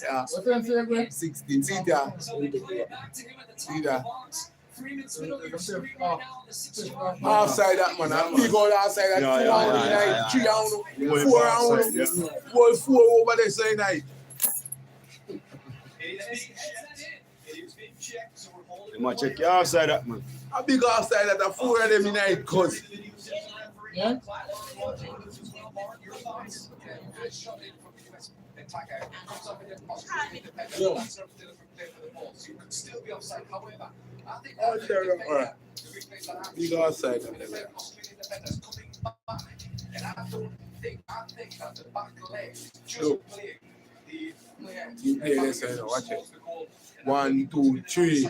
Yeah. What's that say again? 16. See that? See that? Offside that man. And we go outside that Yeah, 2 yeah, round yeah, night, yeah. 3 round, Boy, 4 offside, round, yeah. boy 4 over there say night. You might check your outside that, man. A big outside that a 4 of them in it, cuz. Yeah? Big outside. Look. You play this, watch it. 1, 2, 3.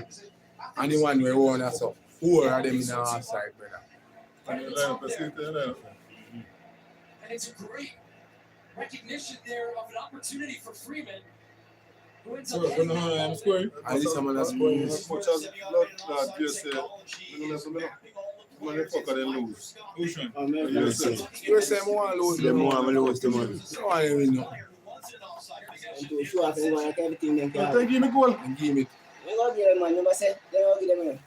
And the one we won us up. 4 of them in the outside, brother. And it's a great recognition there of an opportunity for Freeman. Who ends up getting that goal. And this man is scoring. As much as blood just motherfucker they lose. You say more lose Them more I'm lose the money. No one even know. And to show off everything them can. Thank you, Nicole. And give it. They go give them man, number say, they go give them man.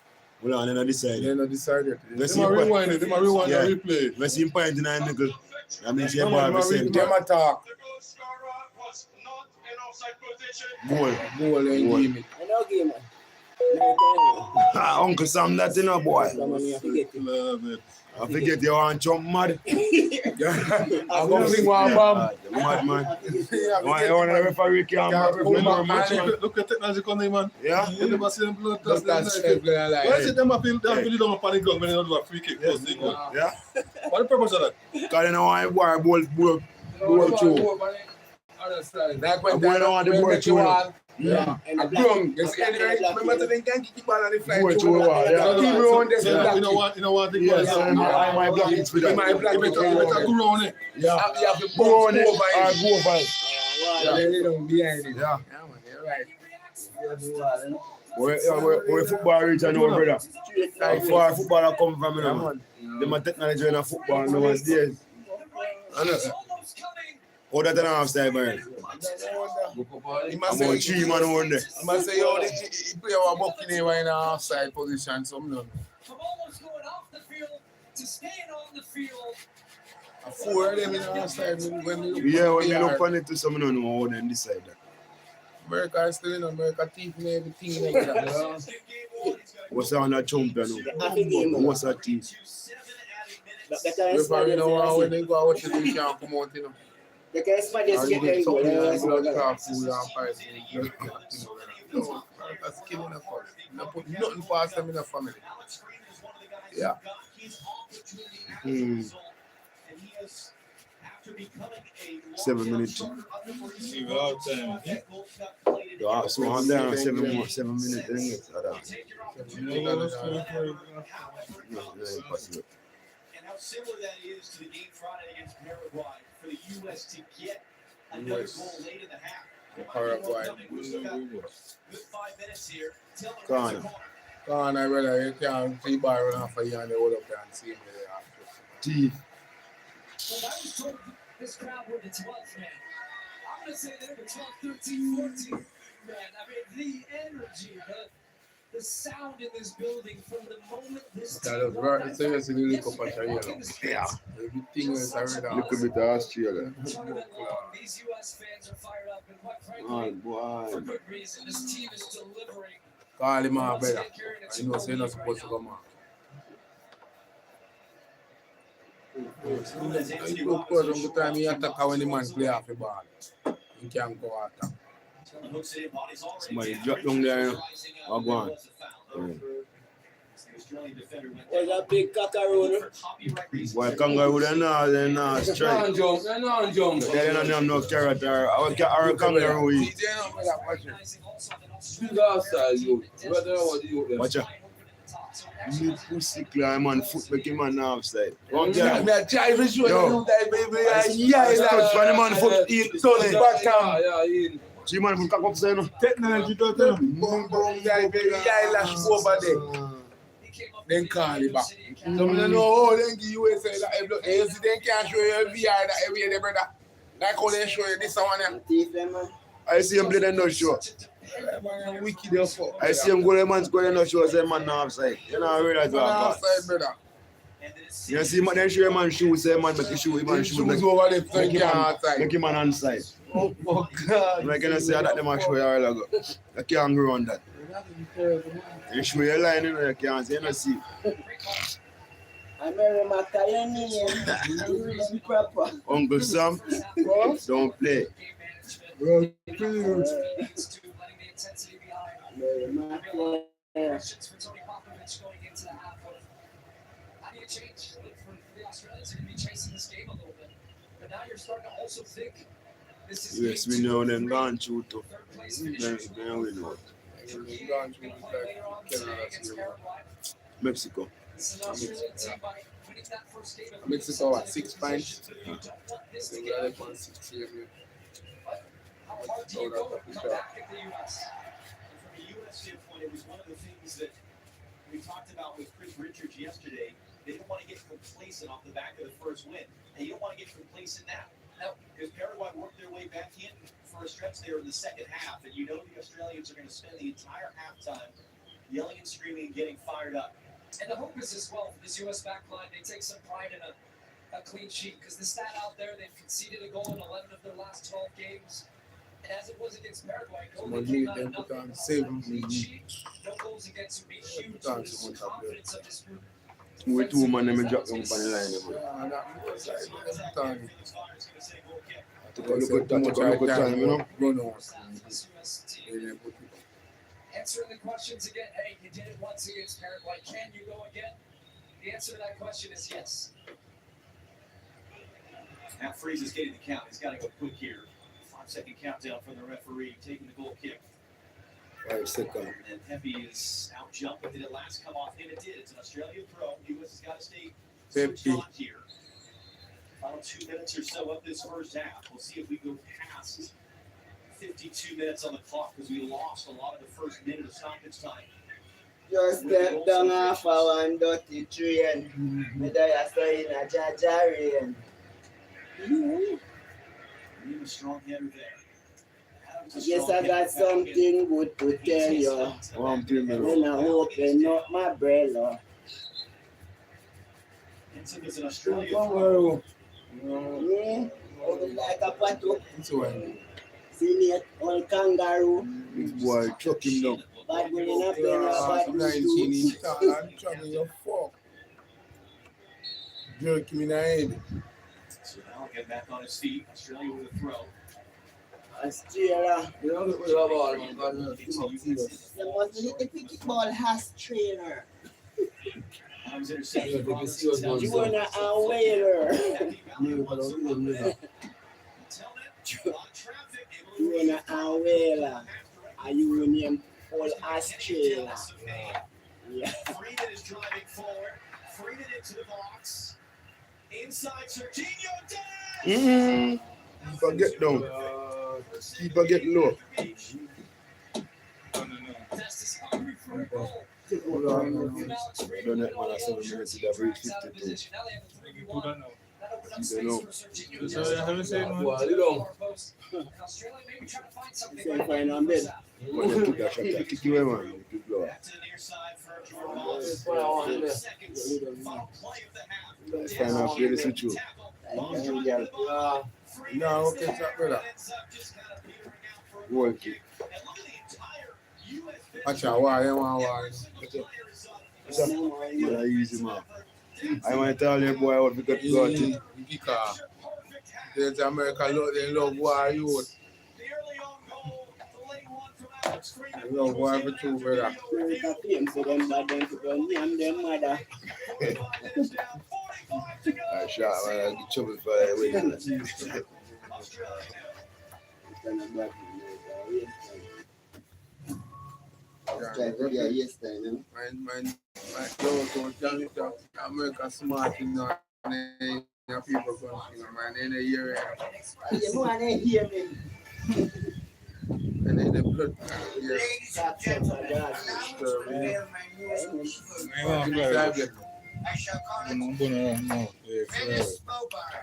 Well, on another side. They not decided. Let's They see might point. rewind it. They might rewind Yeah. and replay. Let's see point in a nickel. That means your Come on, ball Marie, percent. Them attack. Goal. Goal and give it. They don't give man. Uncle Sam, that in a boy. Come on, you forget it. Love it. I forget you want jump mad. I go sing one bomb. Mad man. Why you want to referee can't Look at technology coming, man. Yeah. You never see them blood Just that straight player like Why is it that. them appeal down on panic ground when they don't do a free kick? Close the goal. Yeah. What the purpose of that? Because you know why boy ball through. Like when Boy don't want the ball through. yeah. And A the black- ground. You the see, black- anyway, the black- remember they can't kick the ball and they fly Boy through. through the wall, yeah. The team around this So, black you know what the Yes, goal is? I might block it with You might that. black You it better go around it. Yeah. You have to Go bounce on it. over Or it. go over it. Yeah, they don't behind it. Yeah. Yeah, man, you're right. Where football reach and know, brother. How far footballer come from, you know. Them a technology in a football nowadays. Honestly. How that an offside, man? He I'm must on say, 3 man on there. he must say, yo, he play our Buccaneer in an offside position, some no. From almost going off the field to staying on the field. A 4 of them in an offside when we look Yeah, when you PR. look on it to some, no know how them decide that. America is still in America, thief and everything like that. What's on that champion? Happy game, man. What's that team? But they can't Referee smell know this, when they go watch it, they can't come out, you know. they can't smell this, Or get you their get goal. something They like smell blood that. clot, food and pies, blood clot, things like that. No, America's killing us. Not put nothing past them in the family. Yeah. Hmm. 7 minutes. Yeah, so I'm down 7 minutes. Then it's no, impossible. And how similar that is to the game Friday against Paraguay for the U.S. to get another goal late in the half. Paraguay. Good 5 minutes here. Go on. Come on, I brother, you can't see bar run off of you and they hold up there and see me there. Teeth. Well, I was told this crowd were the 12th man. I'm going to say they were 12, 13, 14 man. I mean, the energy, the sound in this building from the moment this That team was won very that serious in the fight league of yesterday, Australia. in the streets. Yeah. Everything is already Look a bit of Australia. Tournament long, these U.S. fans are fired up, and quite Oh, frankly, for boy. good reason. This team is delivering. Call him out, Once brother. again, Karen, it's I know so you're not a supposed to come out. You look for some good time you attack when the man play off the ball. You can't go attack. Somebody drop down there, you know. Oh, go on. There's a big cockaroo. Why kangaroo they're not strike. Non-jump, they're non-jump. They don't have no character. Our kangaroo is. DJ, no, me that watch it. Big outside, you. But they know what you do. Watch out. You pussy climb man, foot make him man offside. One Yeah, guy. me a try to show Yo. you that baby. Yeah, Touch yeah, for the man foot. He turn it. Yeah, in. See man foot cock up say no. Technology, don't tell them. Boom, boom, yeah, baby. Yeah, lash go over there. Then call it back. So me don't know how then give you a say that you see they can't show you a VR that every day, brother. Like how they show you this one here. Thief them, man. I see him play the no show. Man, wicked as fuck. I see him go the man score the no show say man no offside. You know realize Man what outside, brother. you see man then show man shoe say man make the shoe man Them shoe shoes make over there, so make you him can't man outside. make him man onside. Oh, God. I'm not gonna say that them a show you a while ago. I can't go on that. You show your line, you can't say no see. I'm Mary Macaroni and proper. Uncle Sam, don't play. Letting the intensity behind. Mary Macaroni. Questions for Tony Popovich going into the half. How do you change? For the Australians are going to be chasing this game a little bit. But now you're starting to also think this is Yes, we know them gone through too. third place Then finish. we know. Turkey gonna play later on today against Paraguay. Mexico. This is an Australian team by winning that first game. of the Mexico season. at 6 points. You don't want this to They get got ugly. it on 6 here. How hard do you go to come back at the U.S.? And from a U.S. standpoint, it was one of the things that we talked about with Chris Richards yesterday. They didn't want to get complacent off the back of the first win. And you don't want to get complacent now. Because Paraguay worked their way back in for a stretch there in the second half. And you know the Australians are going to spend the entire halftime yelling and screaming and getting fired up. And the hope is as well for this U.S. backline, they take some pride in a clean sheet because the stat out there, they've conceded a goal in 11 of their last 12 games. And as it was against Paraguay, goal Someone they came need out them of put nothing. on 7. Clean sheet, no goals against would be huge Put on for the someone top there. confidence of this group. We two man them drop them on the line. Yeah, that was like, put on. Take a look at time, you know. Run on. This U.S. team. They didn't put it Answering the questions again, hey, you did it once against Paraguay. Can you go again? The answer to that question is yes. Matt Freese is getting the count. He's got to go quick here. 5-second countdown from the referee taking the goal kick. 5 seconds. And Pepe is out jumping. Did it last come off? And it did. It's an Australian throw. U.S. has got to stay switched Pepe. on here. Final 2 minutes or so of this first half. We'll see if we go past 52 minutes on the clock because we lost a lot of the first minute of stoppage time. Just step down off a one dirty train. Whether you're staying in a Jajarian. We have a strong header there. Adams a Yes, strong I header. got something good to tell you. One thing, When I open up my umbrella. Hinton is an Australian on. throw. Open like a pato. It's one. See it on kangaroo. big boy, chuck him down. Bad boy in a pen, Yeah, bad 19 boy. inch tall and trouble your fuck. Jerk him in the head. So now get back on his feet. Australia with a throw. Australia. You know, we have all man, because it's too much serious. You must hit the cricket ball has trainer. Adams interception. Yeah, Robinson the tells You him. wanna a whaler. Happy Valley Yeah, but wants I'm to doing run that. Until then, a lot of traffic, able to You wanna a whaler. Are you in him all Australia? Yeah. Freeman is driving forward. Freeman into the box. Inside Serginho Dest. Keeper get down. Keeper get low. Dest is hungry for a goal. Hold on. Done that man at 7 minutes, it have reached 52. Now they have a 3v1. That opened up You space know. for Serginho Just Dest. haven't seen one. Well, You know. Australia maybe trying to find something. Say right fine in the on first bed. half. When they kick that shot, they kick you away, man. Kick blow. Back to the near side for Jordan Moss. It's fine on 5 there. seconds. Final play of the half. Let's find out where this is true. Tackle. I Moss can driving get the ball. Freeman No, is okay, there, stop, brother. and ends up just kind of petering out for a Goal goal kick. kick. And look at the entire US bench. Watch out, why you want Every why? single player is up. What's up? Yeah, easy, man. I want to tell you, boy, what we got to go to. Because there's America love, they love war youth. The early on goal, the late one from Alex Freeman. They love war for two, brother. America claim for them bad them to go name them mother. 45 minutes down, 45 to go. I shot, man. I get trouble for that way. Australia now. Try to be a yes time, you know. My don't tell me that America smart enough and the people country, man. In a year You know I didn't hear me. and in the blood. Yeah. That's it, my God. I shall call it Venice Mobile.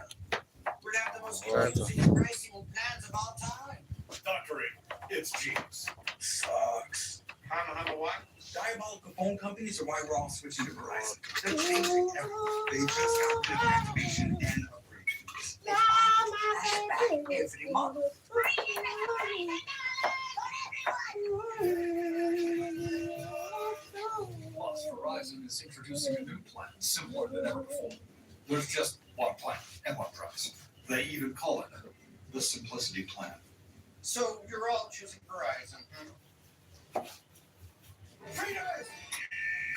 We'd have the most expensive racing plans of all time. Doctoring, it's genius. Sucks. Hammer what? Diabolical phone companies are why we're all switching to Verizon. They're changing everything. They just got rid of activation and upgrade. Cashback every month. is introducing a new plan, simpler than ever before. There's just one plan and one price. They even call it the Simplicity Plan. So you're all choosing Verizon.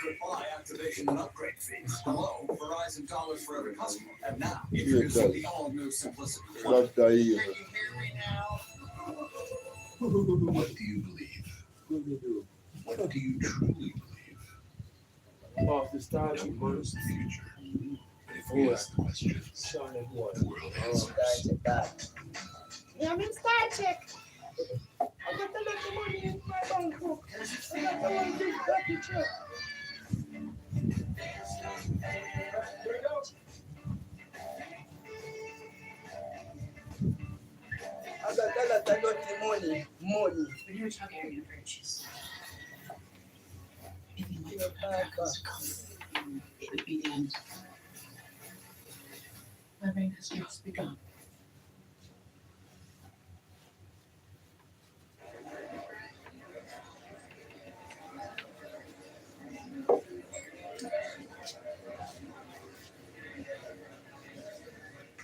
Goodbye activation and upgrade fees. Hello, Verizon dollars for every customer. And now, introducing the all-new Simplicity Plan. That's the year. Can you hear me now? What do you believe? What do you truly believe? Off the start, No one knows the future. But if we ask the questions, the world answers. Yeah, I'm in Star Trek. I got a lot of money in my bank book. I got one big dirty check. I got a lot of dirty money. When you're talking, you're gonna purchase. If you like America's come, it would be the end. My reign has just begun.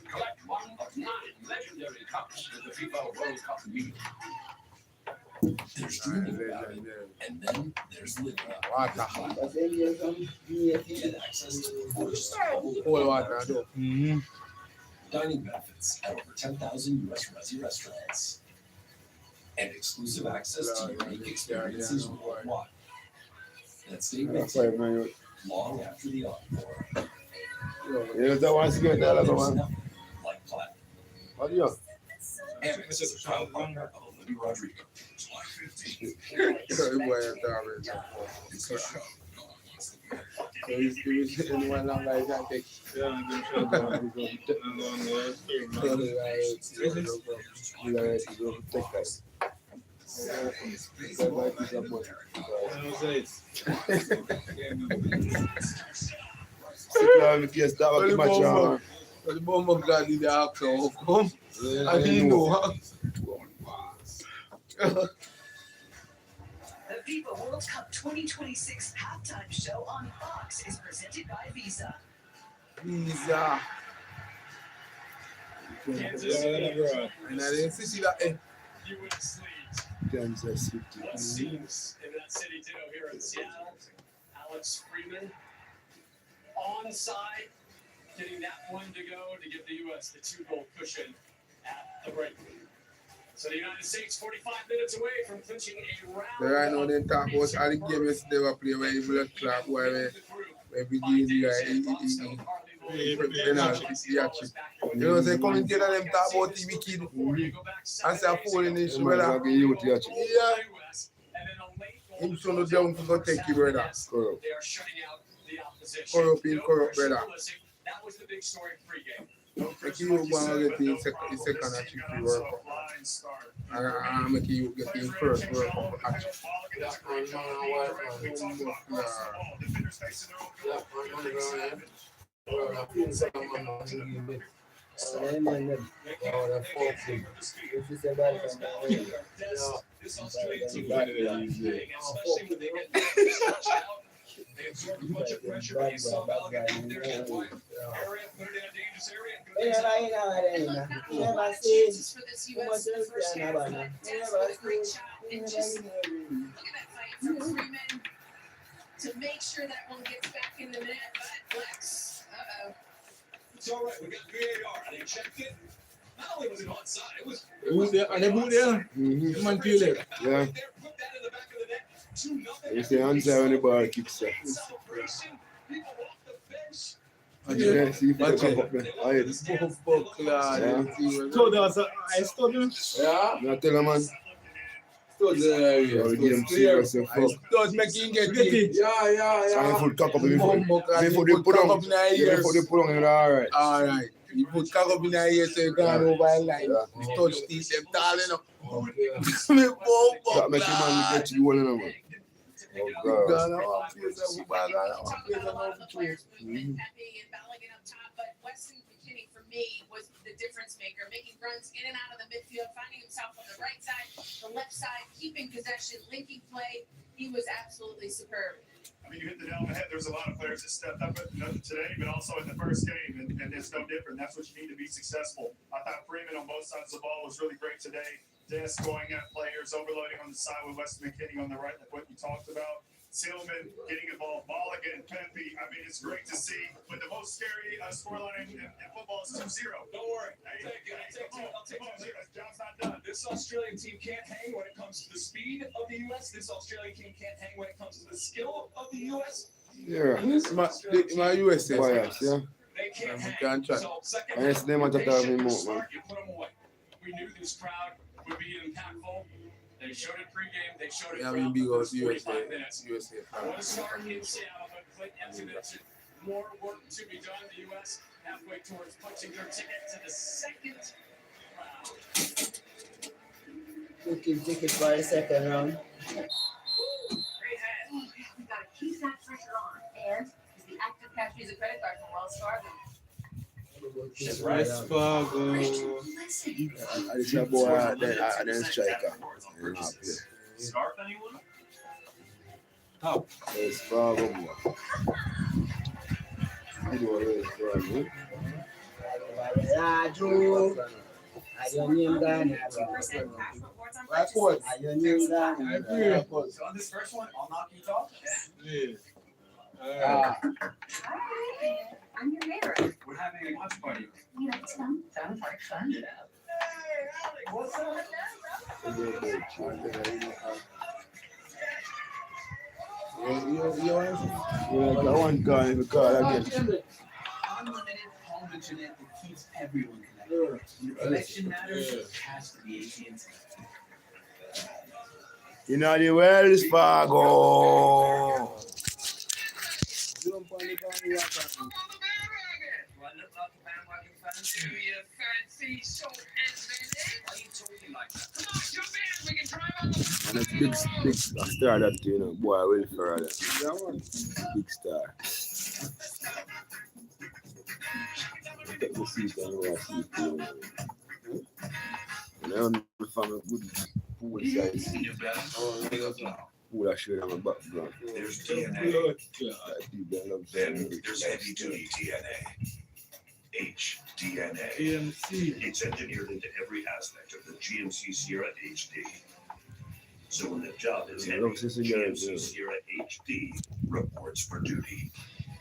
Collect one of 9 legendary cups with the FIFA World Cup meal. There's dreaming about it, and then there's living up. But then there's some VAT. Get access to the first Cold water, I do. dining benefits at over 10,000 US Resi restaurants. And exclusive access to unique experiences worldwide. That stay with That's you why, man. long after the encore. Yeah, that one's good. That other There's one. nothing like platinum. What do you? Amex is a proud partner of Olivia Rodrigo. July 15th. Sorry, boy, I'm sorry. So he's anyone long like that take. The bomb glad did the action come. And he know. The FIFA World Cup 2026 halftime show on Fox is presented by Visa. Visa. And I didn't see that. Kansas City. What seems in that city too here in Seattle? Alex Freeman onside, getting that one to go to give the U.S. the 2-goal cushion at the break. So the United States 45 minutes away from clinching a round. Right now, they talk about all the games they were playing where he blood clot, where we give the guy penalty. You know what I'm saying? Commentator them talk about the wicked. And say a fool in his brother. Yeah. Him son of down to go take you, brother. They are shutting out the opposition. Corrupt, brother. That was the big story pregame. Make you go and get the second achieve the World Cup. And make you get the first World Cup achieve. This Australian team especially when they get they absorb a bunch of pressure. You saw Balogun move there to the point area, put it in a dangerous area. Never seen Chances for this U.S. in the first half. That's with a great shot. And just look at that fight from Freeman to make sure that one gets back in the net. But Lex, It's all right. We got VAR. They checked it. Not only was it onside, it was. And they put there. Come on, feel it. Yeah. Put that in the back of the net. 2-0. You say answer when the ball kicks up. Celebration. People off the bench. Yeah, see if they come up there. Aye. So there was a ice stone. Yeah. Now tell them, man. Still there. Yeah, we give him serious and fuck. Still making get it. Yeah. Sign foot cock up before they put on. Before they put on, alright. Alright. You put cock up in the ear so you can't over a line. You touch these, them darling up. That make you man get you one in a man. Oh God. But Weston McKinney, for me, was the difference maker, making runs in and out of the midfield, finding himself on the right side, the left side, keeping possession, linking play. He was absolutely superb. I mean, you hit the nail on the head. There's a lot of players that stepped up today, but also in the first game, and it's no different. That's what you need to be successful. I thought Freeman on both sides of the ball was really great today. Dennis going at players, overloading on the side with Weston McKinney on the right, like what you talked about. Tillman getting involved, Mulligan, Pepe. I mean, it's great to see. But the most scary scoreline in football is 2-0. Don't worry. I'll take 2-0. Job's not done. This Australian team can't hang when it comes to the speed of the U.S. This Australian team can't hang when it comes to the skill of the U.S. Yeah, my USA. Bias, yeah. They can't We hang. can try. So second And it's them at the they time shouldn't remote, start, man. you put them away. We knew this crowd would be impactful. They showed it pregame. They showed it Yeah, throughout we the big first out 45 minutes. USA. I want to start in Seattle, but Clint mentioned more work to be done. The U.S. halfway towards punching their ticket to the second round. Looking ticket for the second round. Great hand. We've got to keep that pressure on. And is the active cash Visa credit card from Wells Fargo. West Fargo. I just a boy and then striker. And I play. Scarf anyone? How? West Fargo, boy. You know West Fargo. Raju. Are your name Ghana? 2% cash rewards on Right purchases. forward. Are your name Ghana? So on this first one, I'll knock you off. Yeah. Hi, I'm your neighbor. We're having a watch party. You know, sounds like fun. Hey, Alec, what's up? Yeah, that one guy in the car again. Unlimited home internet that keeps everyone connected. When the connection matters, it has to be AT&T. You know the Wells Fargo. Jump on the bandwagon fans. Do you fancy salt and vinegar? Why are you talking like that? Come on, jump in. We can drive on the... And a big star that, you know, boy, Will Ferrell. Big star. Take the seat and you see it. And I don't know if I'm a good pool size. Pool I show them a background. There's DNA. Then there's heavy duty DNA. HDNA. It's engineered into every aspect of the GMC Sierra HD. So when the job is heavy, GMC Sierra HD reports for duty.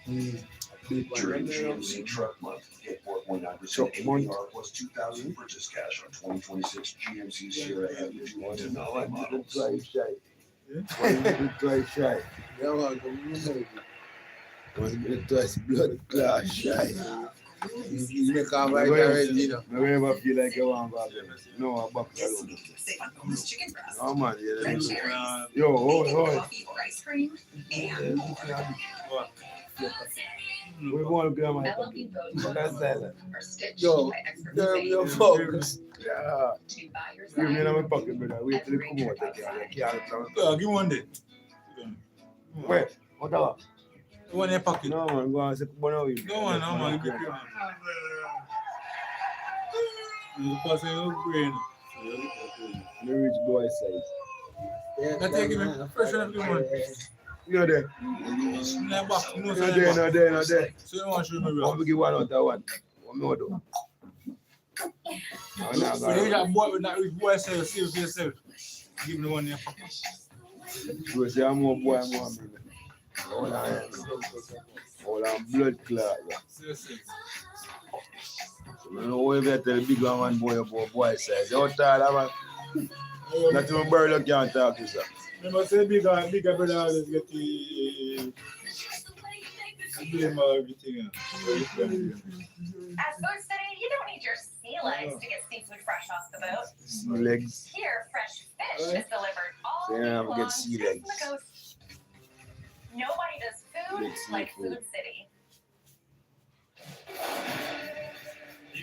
During GMC Truck Month, get 4.9% APR plus $2,000 purchase cash on 2026 GMC Sierra Heavy Duty to Nolly models. Drive shy. Yeah, man, come on. One minute twice blood clot shy. You make a right already, you know. I never feel like I want to no, I'm back alone. Save on bonus chicken breast. No, man, yeah. Red cherries. Yo, hold. Coffee or ice cream. And more. We're going to grandma. I love you both. That's that. Or Stitch Yo, by Expert damn, Fave. your focus. Yeah. To buy your Give me side. in my pocket, brother. Wait till you come out. Give me one day. Wait, what the? One in your pocket. No, man, go on. Say, no, No, man. Give me one. You pass your brain. The rich boy size. I take him fresh enough to one. You're there. No back. No No there. So you want to show me, I'm bro? going to give one out of one. One more, though. So you got boy with that rich boy say save for yourself. Give me one in your pocket. You say, I'm more boy, I'm more man. All on blood clot. Seriously. I don't know where you tell the big one boy about boy size. You're tired of man. Not even bird can't talk to you. Remember, say bigger brother always get the blame of everything. At Food City, you don't need your sea legs to get seafood fresh off the boat. Legs. Here, fresh fish is delivered all Yeah, day I'm long get straight sea from legs. the coast. Nobody does food Big like seafood. Food City.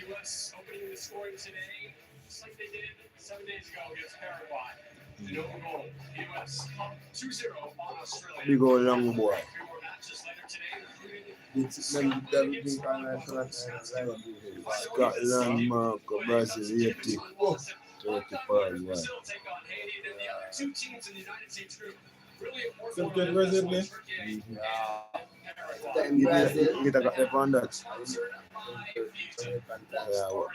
U.S. opening the scoring today, just like they did 7 days ago against Paraguay. No goal. U.S. up 2-0 on Australia. Big old long boy. 3 more matches later today, including Scotland, Morocco, Brazil, 80. 35, Brazil take on Haiti, then the other two teams in the United States group Some kid Brazil, man. Get a got on that. Yeah, what?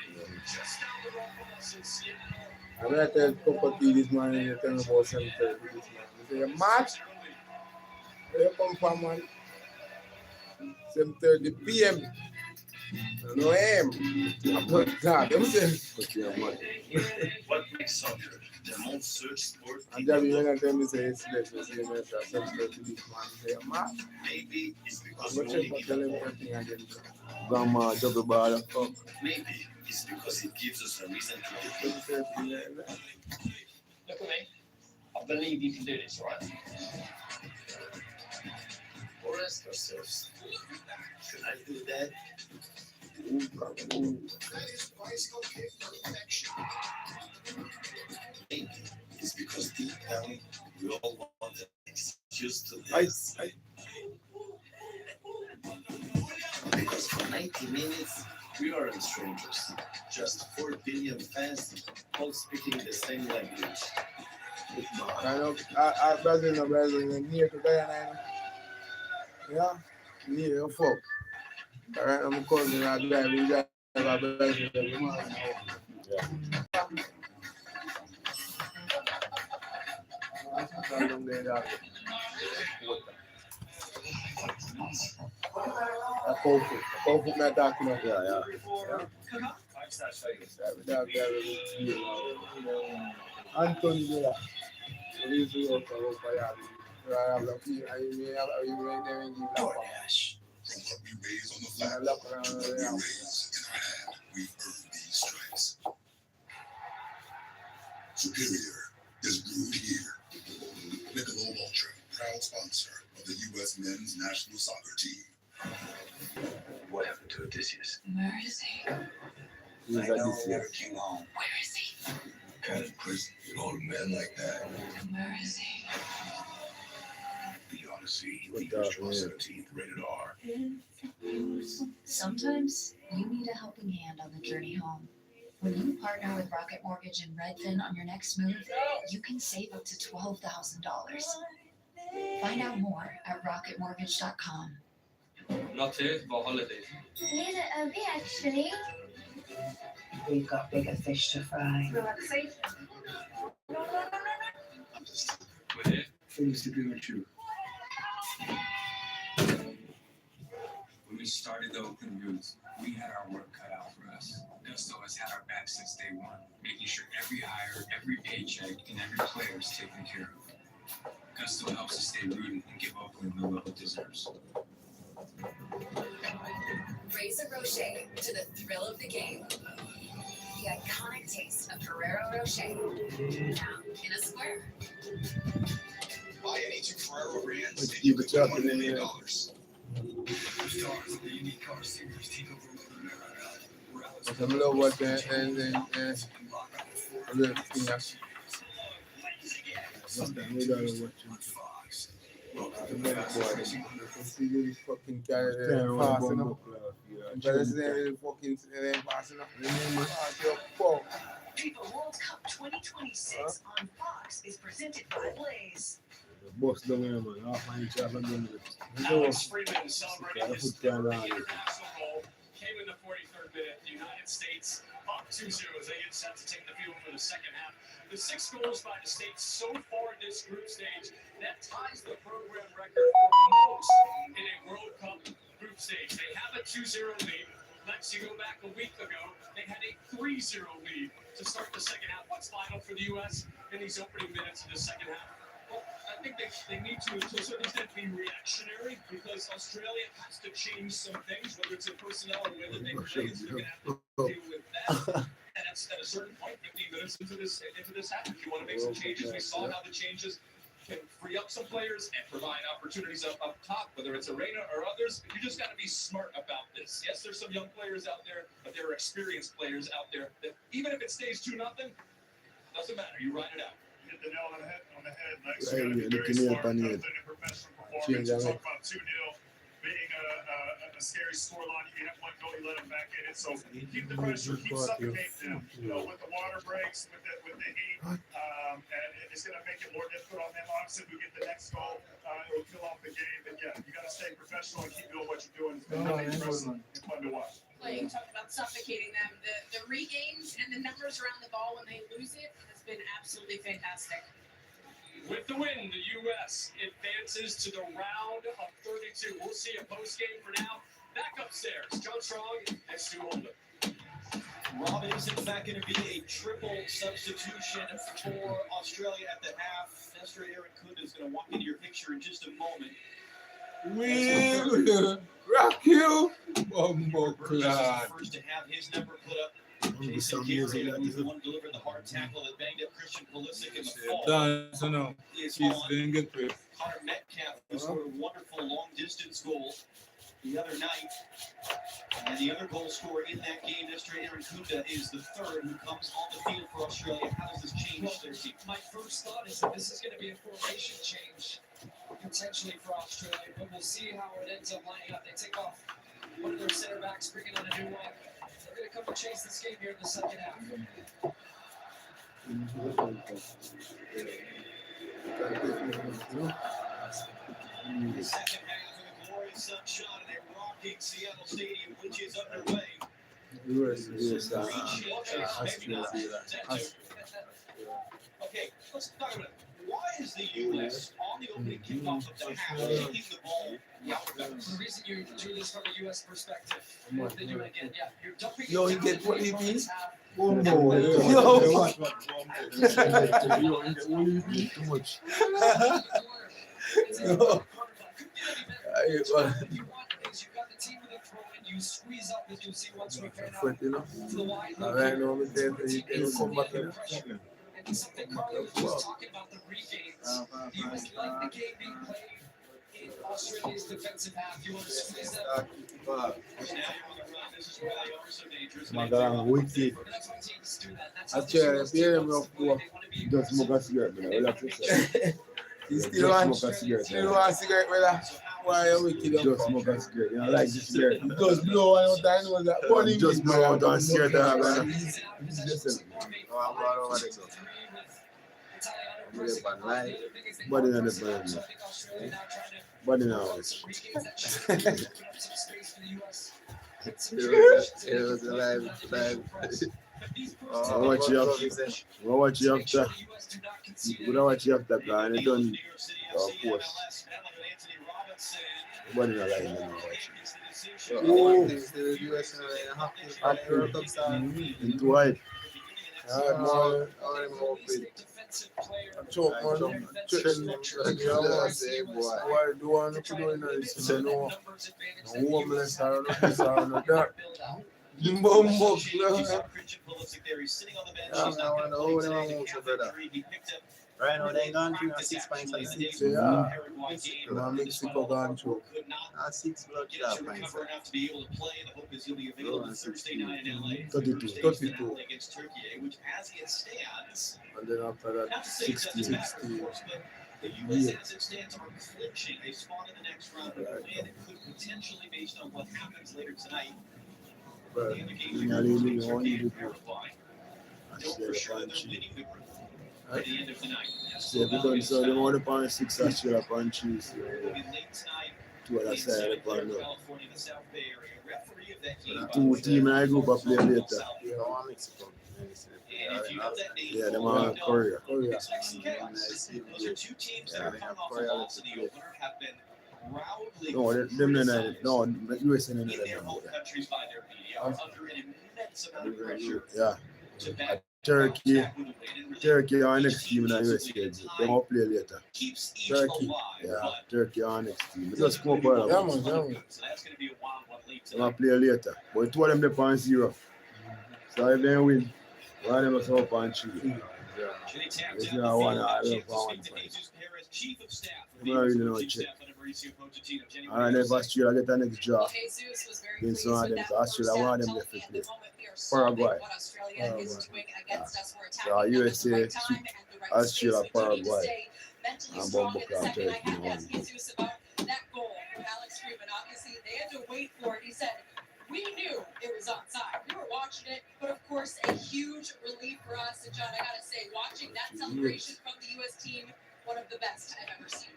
I'm going to tell Coco T this man and you tell me about 7:30 this man. You say, March? Where you come from, man? 7:30 p.m. No AM. But God, them say, What makes soccer the most searched sport? and then when I tell me say it's late, you say, 7:30 this man. You say, March? Maybe it's because I'm we going only to tell give him up. everything again. Grandma, double ball. Maybe it's because it gives us a reason to live. Look at me. I believe you can do this, right? Or ask ourselves, can I do that? Maybe it's because deep down we all want an excuse to dance. Because for 90 minutes we aren't strangers, just 4 billion fans all speaking the same language. I know, Brazil, near to Guyana. Yeah, near the fuck. Alright, I'm calling I driving Brazil every morning. A Kofu me talking about. Yeah. Anthony there. He's out for Yard. I have lucky. I may have them give that one. I look around there. We've earned these stripes. Superior is brewed here. Michelob Ultra, proud sponsor of the U.S. men's national soccer team. What happened to Odysseus? Where is he? He's I at know this never year. came home. Where is he? Kind of prison, old men like that. Where is he? The Odyssey, What April the- 17th, rated R. Sometimes you need a helping hand on the journey home. When you partner with Rocket Mortgage and Redfin on your next move, you can save up to $12,000. Find out more at rocketmortgage.com. Not here, but holidays. Need a bit actually. We've got bigger fish to fry. We're here. Things to be with you. When we started the Oakland Roots, we had our work cut out for us. Gusto has had our back since day one, making sure every hire, every paycheck, and every player is taken care of. Gusto helps us stay rooted and give Oakland the love it deserves. Raise a Rocher to the thrill of the game. The iconic taste of Ferrero Rocher, now in a square. Buy any 2 Ferrero brands Let's and you keep could it win up $1 in million. there. Stars of the unique car series take over America. But I love what the thing is. We don't know what to See fucking carry fast enough. But it's really fucking fast enough. FIFA World Cup 2026 on Fox is presented by Blaze. boss down here, man. Half an inch, half a minute. Alex Freeman celebrating his Put that third on. international goal. Came in the 43rd minute. The United States up 2-0 as they get set to take the field for the second half. The 6 goals by the States so far in this group stage, that ties the program record for most in a World Cup group stage. They have a 2-0 lead. Let's you go back a week ago, they had a 3-0 lead to start the second half. What's final for the U.S. in these opening minutes of the second half? Well, I think they need to a certain extent be reactionary because Australia has to change some things, whether it's in personnel or whether they play. So they're going to have to deal with that. And at a certain point, 15 minutes into this half, if you want to make some changes, we saw how the changes can free up some players and provide opportunities up top, whether it's Arena or others. You just got to be smart about this. Yes, there's some young players out there, but there are experienced players out there that even if it stays 2-0, doesn't matter. You ride it out. Hit the nail on the head. Lex, Hey, you gotta be looking very here, smart Panini. about the professional performance. You talk about 2-0 being a scary scoreline. You have one goal, you let them back in. it. So keep the pressure, keep suffocating them. With the water breaks, with the heat, and it's going to make it more difficult on them. Obviously, if we get the next goal, it will kill off the game. But yeah, you got to stay professional and keep doing what you're doing. It's been really impressive and fun to watch. You talked about suffocating them. The regains and the numbers around the ball when they lose it has been absolutely fantastic. With the win, the U.S. advances to the round of 32. We'll see a post game for now. Back upstairs, John Strong and Stu Holden. Rob, it is in fact going to be a triple substitution for Australia at the half. Nestor Aaron Kunda is going to walk into your picture in just a moment. We will rock you, Bumbo Clan. First to have his number put up. Jason Gary, who's the one who delivered the hard tackle that banged up Christian Pulisic in the fall. Dance, no. He's doing good. Connor Metcalf, who scored a wonderful long-distance goal the other night. And the other goal scorer in that game, Nestor Aaron Kunda, is the third who comes on the field for Australia. How does this change their team? My first thought is that this is going to be a formation change, potentially for Australia, but we'll see how it ends up lining up. They take off one of their center backs, bringing on a new one. They're going to come and chase this game here in the second half. The second half of the glorious sunshine at a rocking Seattle Stadium, which is underway. Okay, let's talk about it. Why is the U.S. on the opening kickoff of the half taking the ball out of bounds? The reason you do this from a U.S. perspective, they do it again. Yeah, you're dumping No, he it get down what he from means. half. Bumbo. Too much. You squeeze up as you see once we turn out to the wide Come back in. and something Carlos was talking about the regains. You was like the game being played in Australia's defensive half. You want to squeeze them. Now you're on the run. This is where they are so dangerous. My God, wicked. That's why teams do that. That's I how tell you, I'm not poor. Just smoke a cigarette, man. Relax yourself. You still want smoke a cigarette. still want cigarette, brother? Why are we kidding? Just smoke a cigarette. You know, like this cigarette. Just blow out I know that. Funny Just blow out and share that, man. Listen. Body on the brand. Body now. It was alive. What you after? You know what you after, guy, and you done post. Body not like into white. I choke man. Why do I not do this? No homeless or no this or no that. Bumbo. Right now they gone through 6 points and 6. Yeah. Mexico gone through. 6 blood points. 32. Against Turkey, which as it stands, And then after that, not to say it's 16. the U.S. as it stands are clinching a spot in the next round, but it could potentially, based on what happens later tonight, But indicate you know, Turkey you want and to Paraguay. Know for sure that they're winning the group at the end of the night. Yeah, because so they want to pan 6 Australia upon Tuesday. It will be late tonight. To other side of the pan. California, the South Bay area. Referee of that game. Two team and I group of play later. And if you know that name, Yeah, them are Korea. expect some chaos. Those are two teams that are coming off a loss in the opener, have been roundly No, them no, US and in their home countries by their media are under an immense amount of pressure yeah. to back Turkey up with a win and really Turkey are next team in the US schedule. They won't play later. keeps each Turkey. alive. Yeah, But Turkey are next team. Just come for yeah, them. man. so that's going to be a wild one late They will tonight. play later. But two of them they on 0. So if they win, one of them is up on 3. Jay tapped Yes, out yeah, the one, field. I Chance don't to want speak to one. Jesus Perez, Chief of Staff of I don't really know Chief check. Staff under Mauricio Pochettino. Jenny, All right, if Australia get the next draw, Jesus was very then pleased some of with them, that so Australia, first one of half, them left telling to me play. at the moment we are stopping Paraguay. what Australia is doing against us. We're So attacking them at the USA, right time and the right Australia, space. We do need to Paraguay, stay mentally and strong Bumbo in the second. I Turkey had to ask won. Jesus about that goal from Alex Freeman. Obviously, they had to wait for it. He said, we knew it was onside. that celebration from the U.S. team, one of the best I've ever seen.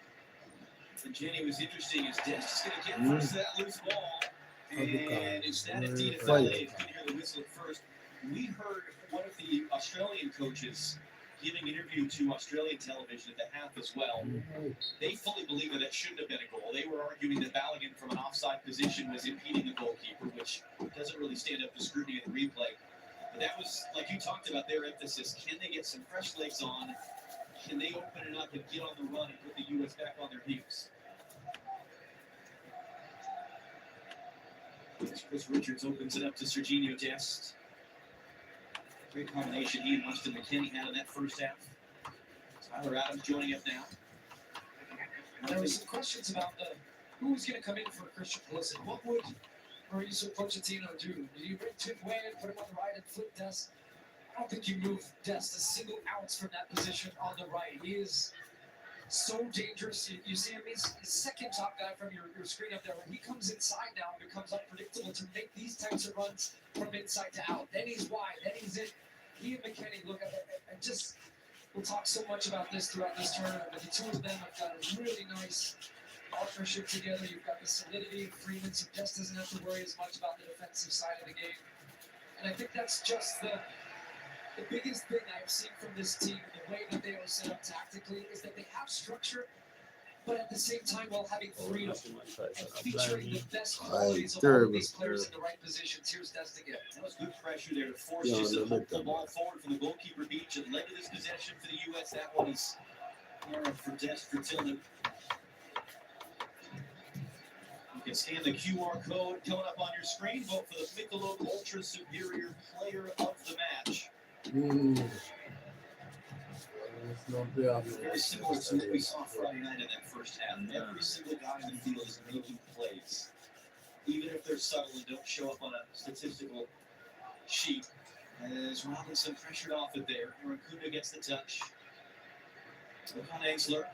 And Jenny was interesting as Dest is going to get first that loose ball. And instead of Dina Fale, if you can hear the whistle at first, we heard one of the Australian coaches giving an interview to Australian television at the half as well. They fully believe that it shouldn't have been a goal. They were arguing that Balogun from an offside position was impeding the goalkeeper, which doesn't really stand up to scrutiny in the replay. But that was, like you talked about, their emphasis. Can they get some fresh legs on? Can they open it up and get on the run and put the U.S. back on their heels? Chris Richards opens it up to Serginho Dest. Great combination he and Weston McKennie had in that first half. Tyler Adams joining up now. There were some questions about who was going to come in for Christian Pulisic. What would Mauricio Pochettino do? Do you bring Tim Way and put him on the right and flip Dest? I don't think you move Dest a single ounce from that position on the right. He is so dangerous. You see him, he's the second top guy from your screen up there. When he comes inside now, it becomes unpredictable to make these types of runs from inside to out. Then he's wide, then he's in. He and McKennie, look, I just, we'll talk so much about this throughout this tournament, but the two of them have got a really nice partnership together. You've got the solidity of Freeman, so Dest doesn't have to worry as much about the defensive side of the game. And I think that's just the biggest thing I've seen from this team, the way that they are set up tactically, is that they have structure, but at the same time while having freedom and featuring the best qualities of all of these players in the right positions. Here's Dest again. That was good pressure there to force just to hook the ball forward from the goalkeeper beach and led to this possession for the U.S. That one is for Dest for Tillman. You can scan the QR code coming up on your screen. Vote for the Michelob Ultra Superior Player of the Match. Very similar to what we saw Friday night in that first half. Every single guy in the field is making plays, even if they're subtle and don't show up on a statistical sheet. As Robinson pressured off it there, Rakuda gets the touch. Look on Engsler.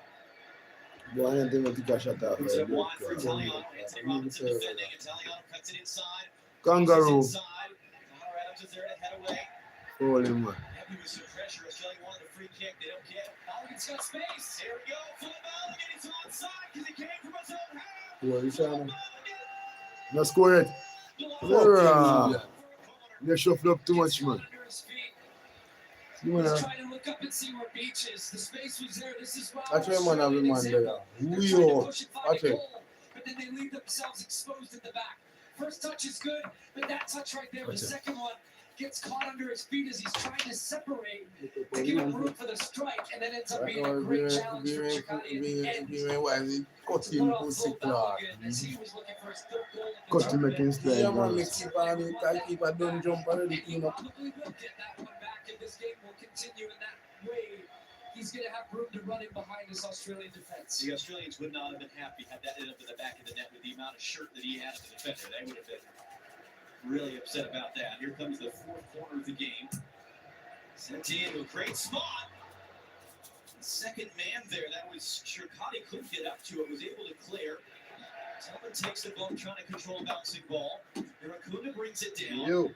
Boy, I didn't want to catch that. Puts it wide for Italiano. Anthony Robinson defending. Italiano cuts it inside. Kangaroo. Inside. Connor Adams is there to head away. Holy man. Heavy with some pressure. Australia wanted a free kick. They don't get it. Balogun's got space. Here we go. Full Balogun. He's onside because he came from his own half. Boy, you trying to... No score it. You shuffle up too much, man. You wanna... Trying to look up and see where Beach is. The space was there. This is why I try man have a man there. but then they leave themselves exposed at the back. First touch is good, but that touch right there, the second one gets caught under his feet as he's trying to separate to give him room for the strike, and then ends up being a great challenge for Chicani at the end. Cut him pussy class. Cut him making strike. Yeah, man, let's keep on it. I keep a don't jump already, you know. Probably will get that one back, and this game will continue in that way. He's going to have room to run in behind this Australian defense. The Australians would not have been happy had that ended up in the back of the net with the amount of shirt that he had as a defender. They would have been really upset about that. Here comes the fourth corner of the game. Sent into a great spot. The second man there, that was Shirkati, couldn't get up to it, was able to clear. Tillman takes the ball, trying to control a bouncing ball. Irakunda brings it down.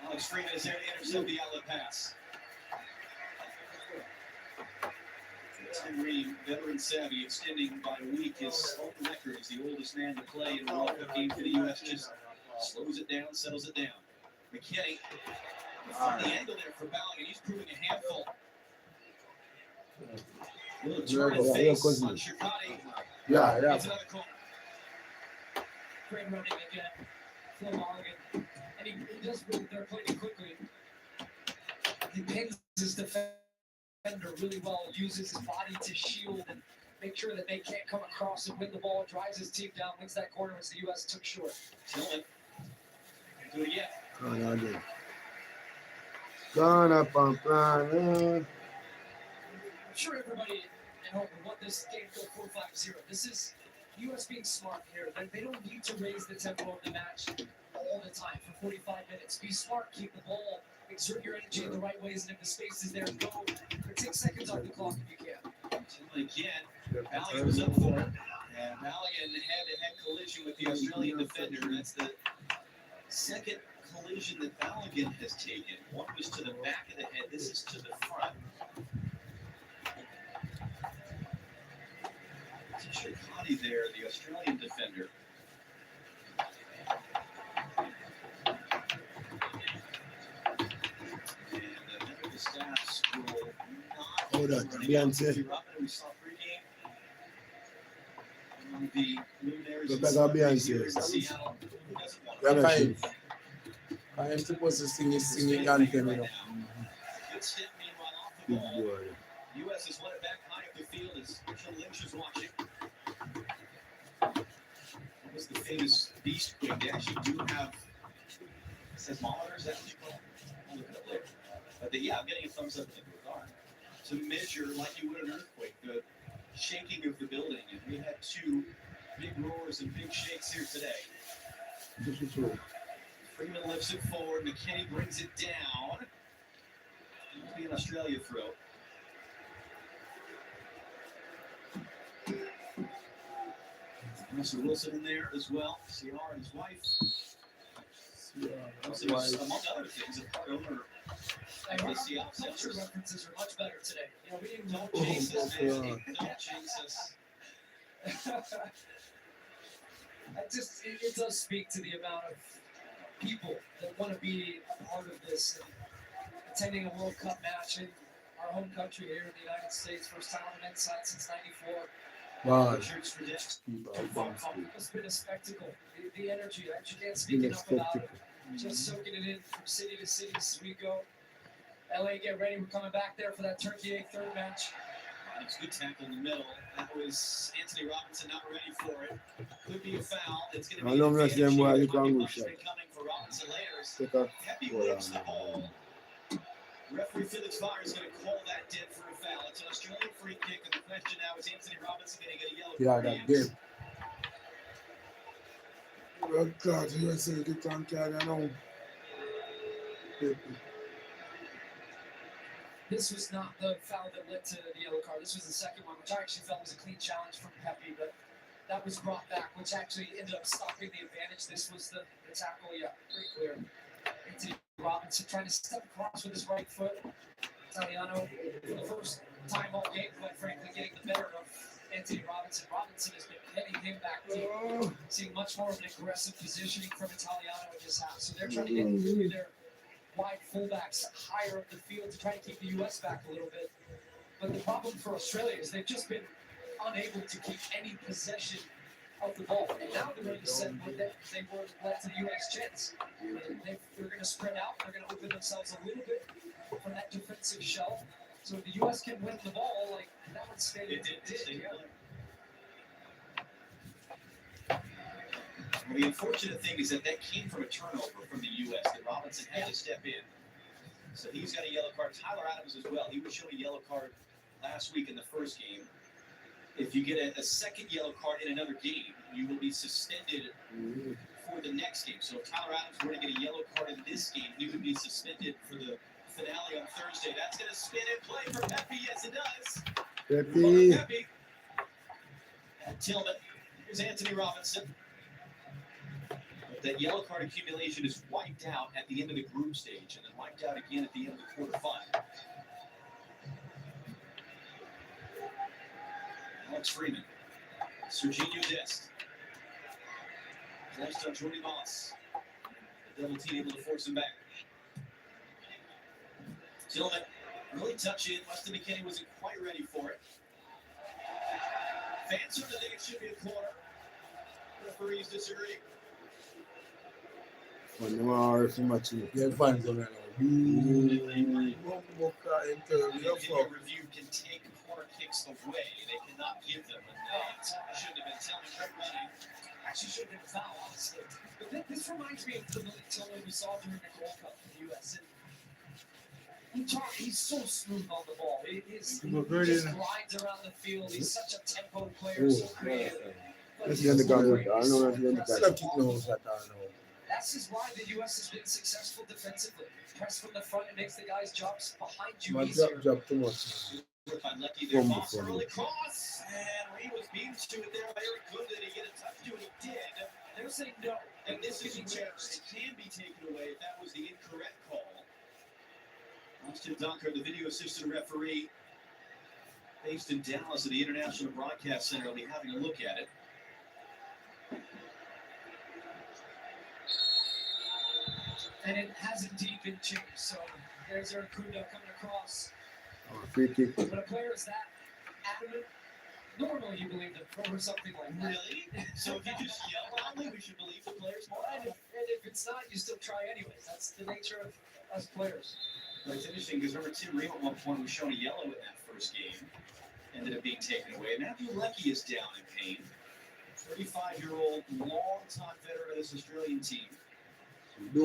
Alex Freeman is there to intercept the outlet pass. Tim Ream, veteran savvy, extending by a week his own record as the oldest man to play in a World Cup game for the U.S. Just slows it down, settles it down. McKennie, find the angle there for Balogun. He's proving a handful. Little turn and face on Shirkati. Yeah. Gets another corner. Great running again. Phil Balogun. And he does really, they're playing quickly. He pins his defender really well, uses his body to shield and make sure that they can't come across and win the ball, drives his team down, wins that corner as the U.S. took short. Tillman. Do it again. Gonna pump I'm sure everybody at home would want this game to go 4-5-0. This is U.S. being smart here. They don't need to raise the tempo of the match all the time for 45 minutes. Be smart, keep the ball, exert your energy in the right ways, and if the space is there, go. But take seconds off the clock if you can. Tillman again. Balogun was up for it. And Balogun head-to-head collision with the Australian defender. That's the second collision that Balogun has taken. One was to the back of the head. This is to the front. Chircotti there, the Australian defender. And another the stats will not Hold on, running out. Beyonce. We saw pregame. The Luminaries Look in like a Sunrise Beyonce. here in Seattle. Who doesn't want Yeah, to fine. I'm supposed to sing his anthem, you know. Good step, meanwhile, off the Big ball. boy. U.S. has won it back high up the field as Mitchell Lynch is watching. That was the famous beast wing. They actually do have seismometers, that what you call it? I'll look it up later. But yeah, I'm getting a thumbs up in the regard. To measure, like you would an earthquake, the shaking of the building. And we had two big roars and big shakes here today. Freeman lifts it forward. McKinney brings it down. It'll be an Australia throw. Russell Wilson in there as well. CR and his wife. Wilson was, among other things, a part owner of the Seattle Culture Sounders. references are much better today. You know, we didn't Don't chase us, man. Don't chase us. It does speak to the amount of people that want to be a part of this and attending a World Cup match in our home country here in the United States. First time on the men's side since '94. Wow. Shirts for this. It's been a spectacle. The energy, I can't speak enough about it. Just soaking it in from city to city as we go. LA, get ready. We're coming back there for that Turkey Egg third match. It's a good tackle in the middle. That was Anthony Robinson not ready for it. Could be a foul. It's going to I be know an I'm not advantage saying why here. you can't go Punishment shot. coming for Robinson Layers. Take a Pepe hold whips the on. ball. Referee Felix Fire is going to call that dead for a foul. It's an Australian free kick, and the question now is Anthony Robinson going to get a yellow Yeah, card? that game. Well, God, you say the tank can know. This was not the foul that led to the yellow card. This was the second one, which I actually felt was a clean challenge from Pepe, but that was brought back, which actually ended up stopping the advantage. This was the tackle, yeah, pretty clear. Anthony Robinson trying to step across with his right foot. Italiano, for the first time all game, quite frankly, getting the better of Anthony Robinson. Robinson has been heading him back deep, seeing much more of an aggressive positioning from Italiano in this half. So they're trying to get really their wide fullbacks higher up the field to try to keep the U.S. back a little bit. But the problem for Australia is they've just been unable to keep any possession of the ball. And now they're going to send what they were led to the U.S. chance. They're going to spread out. They're going to open themselves a little bit from that defensive shell. So if the U.S. can win the ball, like that would stay. It did. Yeah. Well, the unfortunate thing is that came from a turnover from the U.S. that Robinson had to step in. So he's got a yellow card. Tyler Adams as well. He was shown a yellow card last week in the first game. If you get a second yellow card in another game, you will be suspended for the next game. So if Tyler Adams were to get a yellow card in this game, he would be suspended for the finale on Thursday. That's going to spin and play for Pepe. Yes, it does. Pepe. Pepe. And Tillman. Here's Anthony Robinson. But that yellow card accumulation is wiped out at the end of the group stage and then wiped out again at the end of the quarterfinal. Alex Freeman. Serginho Dest. Left on Jordy Moss. The double team able to force him back. Tillman. Really touch in. Weston McKinney wasn't quite ready for it. Fans certainly think it should be a corner. Referees disagree. When they are so much. Yeah, fine. So right now. The review can take corner kicks away. They cannot give them. And they shouldn't have been telling everybody. Actually should have been foul, honestly. But this reminds me of the Malik Tillman we saw during the Gold Cup in the U.S. And he's so smooth on the ball. He just glides around the field. He's such a tempo player, so creative. That's the end of the I know that's the end of the This is why the U.S. has been successful defensively. Press from the front and makes the guys' jobs behind you My easier. drop too much. If I'm lucky, their boss early cross, and he was beaten to it there by Eric Good. Did he get a touch to it? He did. They're saying no. And this is where it can be taken away if that was the incorrect call. Austin Dunker, the video assistant referee. based in Dallas at the International Broadcast Center, will be having a look at it. And it has indeed been changed. So there's Aracunda coming across. Free kick. When a player is that adamant, normally you believe them for something like that. Really? So if you just yell loudly, we should believe the players more? And if it's not, you still try anyways. That's the nature of us players. But it's interesting because remember Tim Ream at one point was shown a yellow in that first game. Ended up being taken away. Matthew Leckie is down in pain. 35-year-old, long-time veteran of this Australian team. His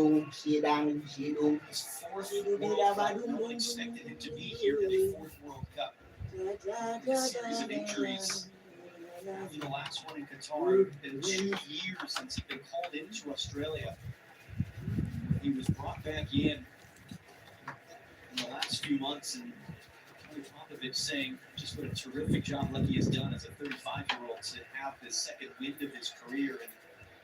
fourth World Cup. No one expected him to be here in a fourth World Cup. A series of injuries. After the last one in Qatar, it's been 2 years since he'd been called into Australia. He was brought back in the last few months, and Kelly Popovich saying just what a terrific job Leckie has done as a 35-year-old to have this second wind of his career and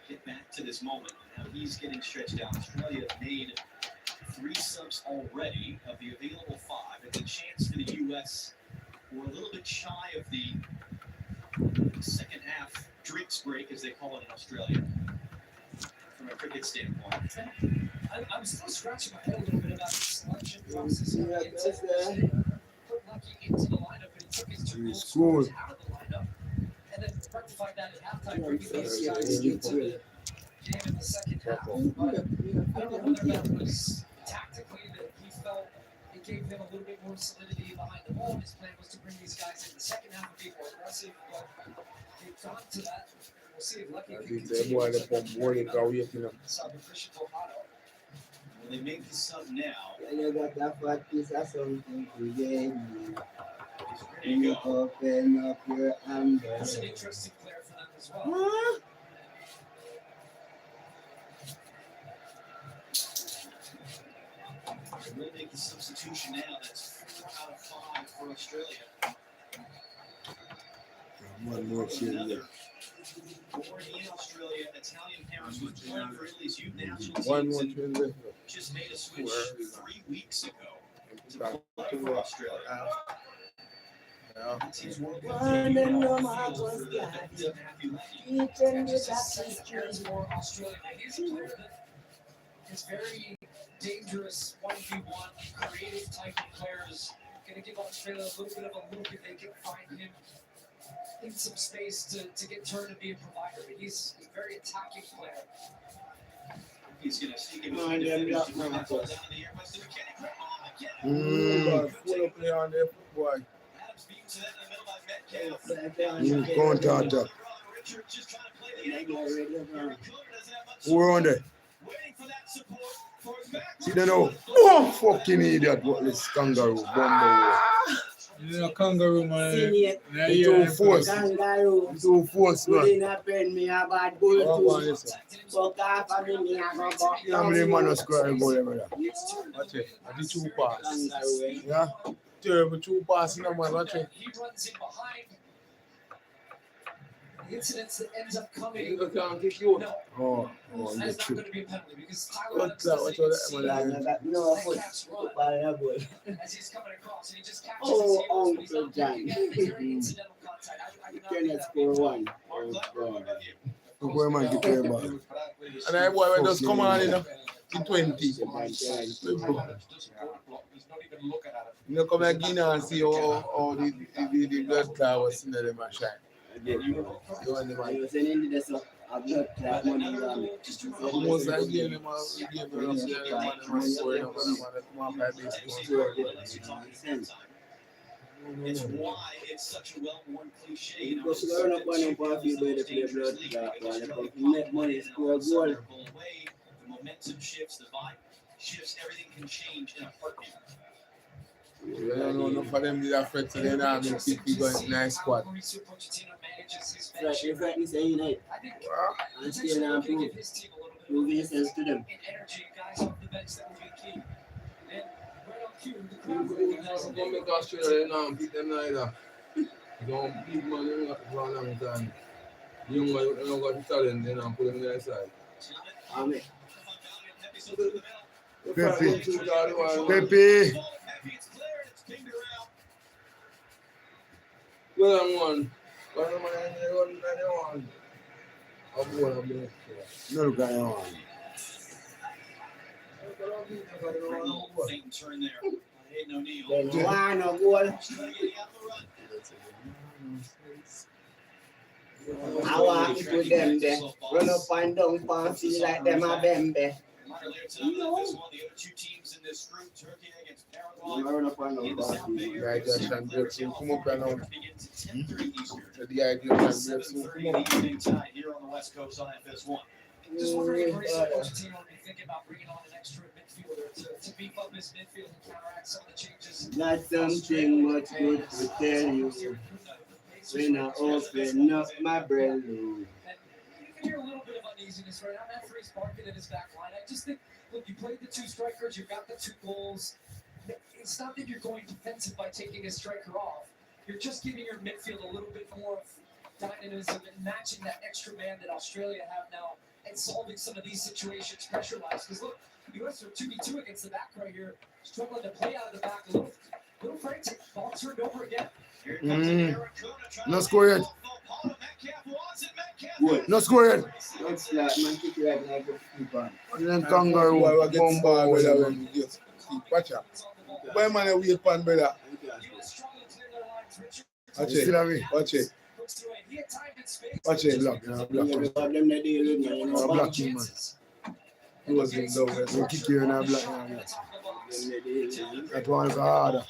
get back to this moment. Now he's getting stretched out. Australia made 3 subs already of the available 5, and the chance for the U.S. were a little bit shy of the second half drinks break, as they call it in Australia, from a cricket standpoint. I'm still scratching my head a little bit about the selection process. Put Leckie into the lineup, but he took his 2 goals out of the lineup, and then rectified that at halftime, bringing these guys into the game in the second half. But I don't know whether that was tactically that he felt it gave him a little bit more solidity behind the ball. His plan was to bring these guys in the second half and be more aggressive, but they've gone to that. We'll see if Leckie can continue to sub Christian Tejada. Well, they make the sub now. You got that practice or something today. Ready to go. Open up your umbrella. That's an interesting player for them as well. They will make the substitution now. That's 4 out of 5 for Australia. One more Another. Born in Australia, Italian parents was playing for Italy's youth national One teams more and twin. just made a switch 3 weeks ago to play for Australia. That team's World Cup debut on the field for the Matthew Leckie. And just his second year for Australia. He's a player that is very dangerous 1v1, creative type of players. Going to give Australia a little bit of a look if they can find him in some space to get turned and be a provider. But he's a very attacking player. He's going to sneak in between defenders to bring that ball down in the air. West to McKennie. Full up play on there, boy. Adams beaten to that in the middle by Metcalf. Contact. Richard just trying to play the angles. Eric Cougar doesn't have much Who are on there? waiting for that support for his back. See them now. Oh, fucking idiot. What this kangaroo? Bumble. You know, kangaroo, man. It's too force. Kangaroo. It's too force, man. Putting up in me about bull too. Fuck off of me, me have a buck. How many man are squaring goal ever there? Watch it. I did 2 pass. Kangaroo. Yeah? Terrible 2 pass, you know, man. Watch it. He runs in behind. The incident that ends up coming. You can't kick you. No. Oh, That's that's not true. going to be a penalty because Tyler What's Adams that? doesn't What's even that? see No, that catch run as he's coming across, and he just catches his heels, but he's not looking at it. It's very incidental contact. I do not think Kenneth that score means 1. Look where man get play ball. And that boy will just come on, you know, in 20. You know, come and get and see how the blood clot was in them and shine. You want them I and was sending this up. I've got that money on. most I gave them a game for us here, man, and scoring up and come on by this. It's why it's such a well-worn cliche. You go to learn up on them party by the play blood clot, man. If you make money, score a goal. The momentum shifts, the vibe shifts, everything can change in a heartbeat. You don't know enough of them did affect so they're not going to keep you going in nice squad. Mauricio Pochettino manages his Right, in fact, he's saying United. I think And still potentially now looking to prove. give his team a little bit Prove himself to them. in energy, guys off the bench that will be key. And right on cue, the crowd recognizing Don't make Australia now beat them neither. Don't beat man, you don't have to go a long time. Young man, you don't got the talent, then put them on their side. Amen. Pepe. Well, I'm one. Well, I'm one. I'm one. No look at you. Faint turn there. Hayden O'Neill. Then one of goal. Trying to get out the run. I want to them there. Run up and down fancy like them a bembe. Earlier tonight, this one, the other two teams in this group, Turkey against Paraguay. Run up and In the down South fancy. Bay The idea can break soon. Come up and down. begins at 10:30 Eastern. The idea can break soon. 7:30 Come in up. the evening tonight here on the West Coast on FS1. Just wondering if Pochettino would be thinking about bringing on an extra midfielder to beef up his midfield and counteract some of the changes. Not something much good to tell you. When I open up my brain. You can hear a little bit of uneasiness right now. Matt Freese barking at his back line. I just think, look, you played the two strikers, you got the two goals. It's not that you're going defensive by taking a striker off. You're just giving your midfield a little bit more of dynamism and matching that extra man that Australia have now and solving some of these situations pressure-wise. Because look, the U.S. are 2v2 against the back right here, struggling to play out of the back a little frantic. Ball turned over again. No score yet. Good. No score yet. Looks like man kick right now to keep on. And then kangaroo. Boy, we get ball, brother, when you just keep watch out. Boy, man, we pan, brother. Watch Still it. away. Watch it. Watch it. Block. Block. You have them that deal with me. You know, Block him, man. He was in down. You kick you in a block. That one is harder.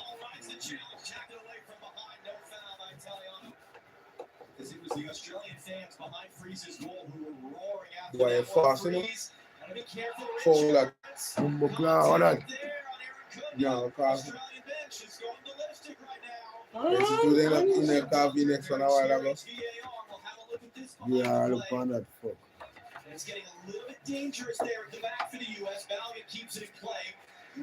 Because it was the Australian fans behind Freeze's goal who were roaring out the Boy, devil fast, you know. Freeze. Gotta be careful. Foul that. Bumbo claw. What that? Yeah, cause Australian bench is going ballistic right now. yes, you do them in the coffee next one a while ago. VAR will have a look at this Yeah, look on that. Fuck. And it's getting a little bit dangerous there at the back for the U.S. Valiant keeps it in play.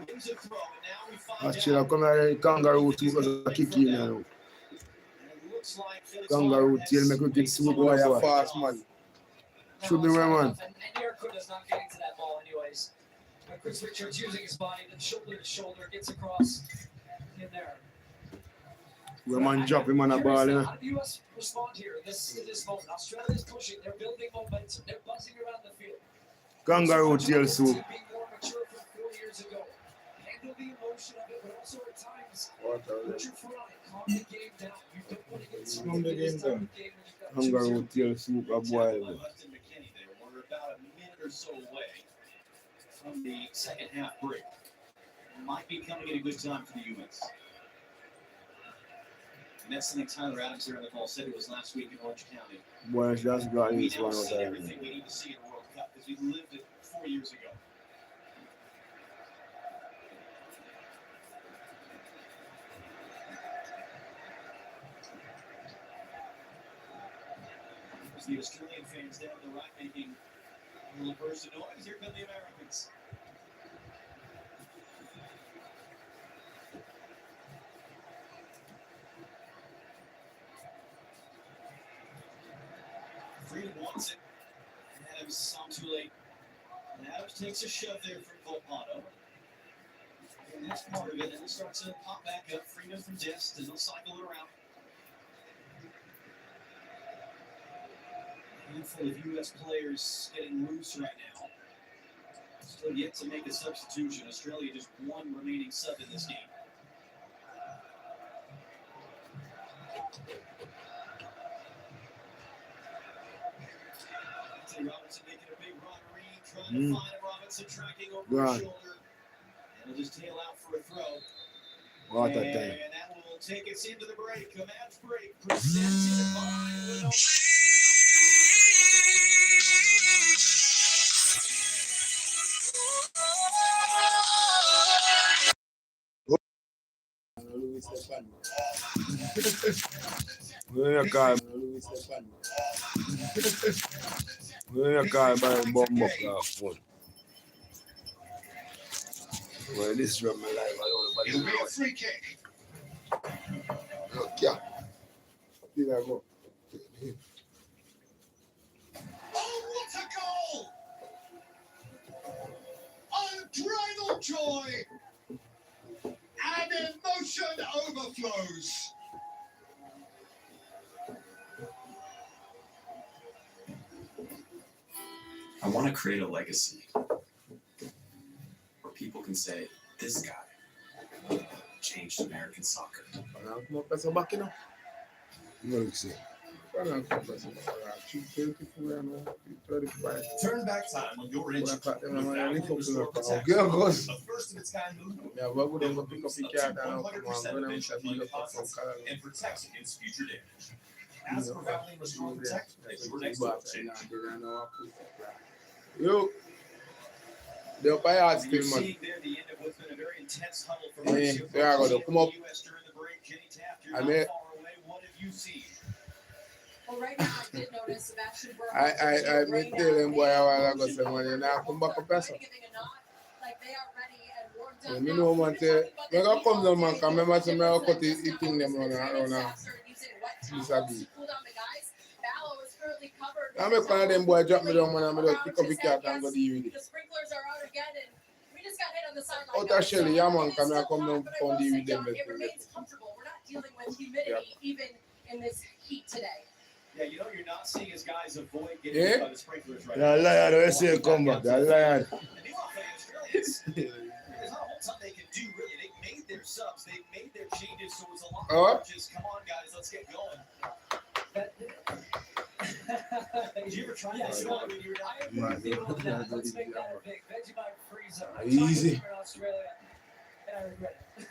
Wins a throw, and now we find Actually, I out. come here, kangaroo too, because I kick in now. And it looks like Felix Kangaroo Harper tail has make a kick swoop Boy, over. a fast man. Should be right, man. And Jericho does not get into that ball anyways. But Chris Richards using his body, then shoulder to shoulder, gets across in there. We man drop him on a ball, you know. How did the U.S. respond here in this moment? Australia's pushing, they're building momentum, they're buzzing around the field. Kangaroo tail soup. To be more mature from 4 years ago. Handle the emotion of it, but also at times, What put your foot on it, calm the game down. You don't want to get Calm something the in this game type down. of game when you've got Kangaroo tail soup a boil. man. Weston McKennie there. We're about a minute or so away from the second half break. Might be coming at a good time for the U.S. And that's something Tyler Adams there on the call said it was last week in Orange County. Boy, that's got We this now one see out everything we need to see in the World Cup because we lived it 4 years ago. There's the Australian fans down the right making a little burst of noise. Here come the Americans. Freedom wants it. And Adams saw him too late. And Adams takes a shove there from Volpato. And that's part of it. And it starts to pop back up. Freedom from Dest, and they'll cycle it around. A handful of U.S. players getting loose right now. Still yet to make a substitution. Australia just one remaining sub in this game. Anthony Robinson making a big run. Reed trying to find it. Robinson tracking over Go his on. shoulder. And he'll just tail out for a throw. What a And time. that will take us into the break. A match break presented by Lenovo. When you call, when you call by Bumbo claw phone. Well, this is from my life. I don't It'll know be about a free kick. Look, yeah. Did I go? Oh, what a goal! Unbridled joy and emotion overflows. I want to create a legacy where people can say, this guy changed American soccer. Como peça máquina. Não sei. Turn back time when you're injured. Okay, of course. Yeah, what would they pick up the cat and And protects against future damage. As for Valley Restore Protect, it's your next level change. Yo, they're by heart still, You're man. seeing there the end of what's been a very intense huddle for Yeah, Mauricio they are gonna Pochettino come up. in the US during the break. Kenny Taft, you're I not mean- far away. What have you seen? Well, right now, I did notice Sebastian I me tell them boy a while ago, say, man, you now come back a person. like they are ready and warmed Yeah, up. me know, man, say, me go come down, man, because remember, say, me go cut the thing them around this again. I make one of them boy drop me down, man, and me just pick up the cat and go deal with it. The sprinklers are out again, and we just got hit on the sideline. Out of Shelly, yeah, man, because I come down But I and will deal say, with them. John, it remains comfortable. We're not dealing with humidity even in this heat today. Yeah, you know you're not seeing as guys avoid getting Yeah? hit by the sprinklers right They're liar, they say come back. They're liar. And meanwhile, for the Australians, there's not a whole ton they can do, really. They made their subs, they made their changes, so it's a lot more just, come on, guys, let's get going. Did you ever try Yes, this? no. When you were I down? agree with that. Let's make that a big Vegemite freezer. I tried Easy. it in Australia, and I regret it.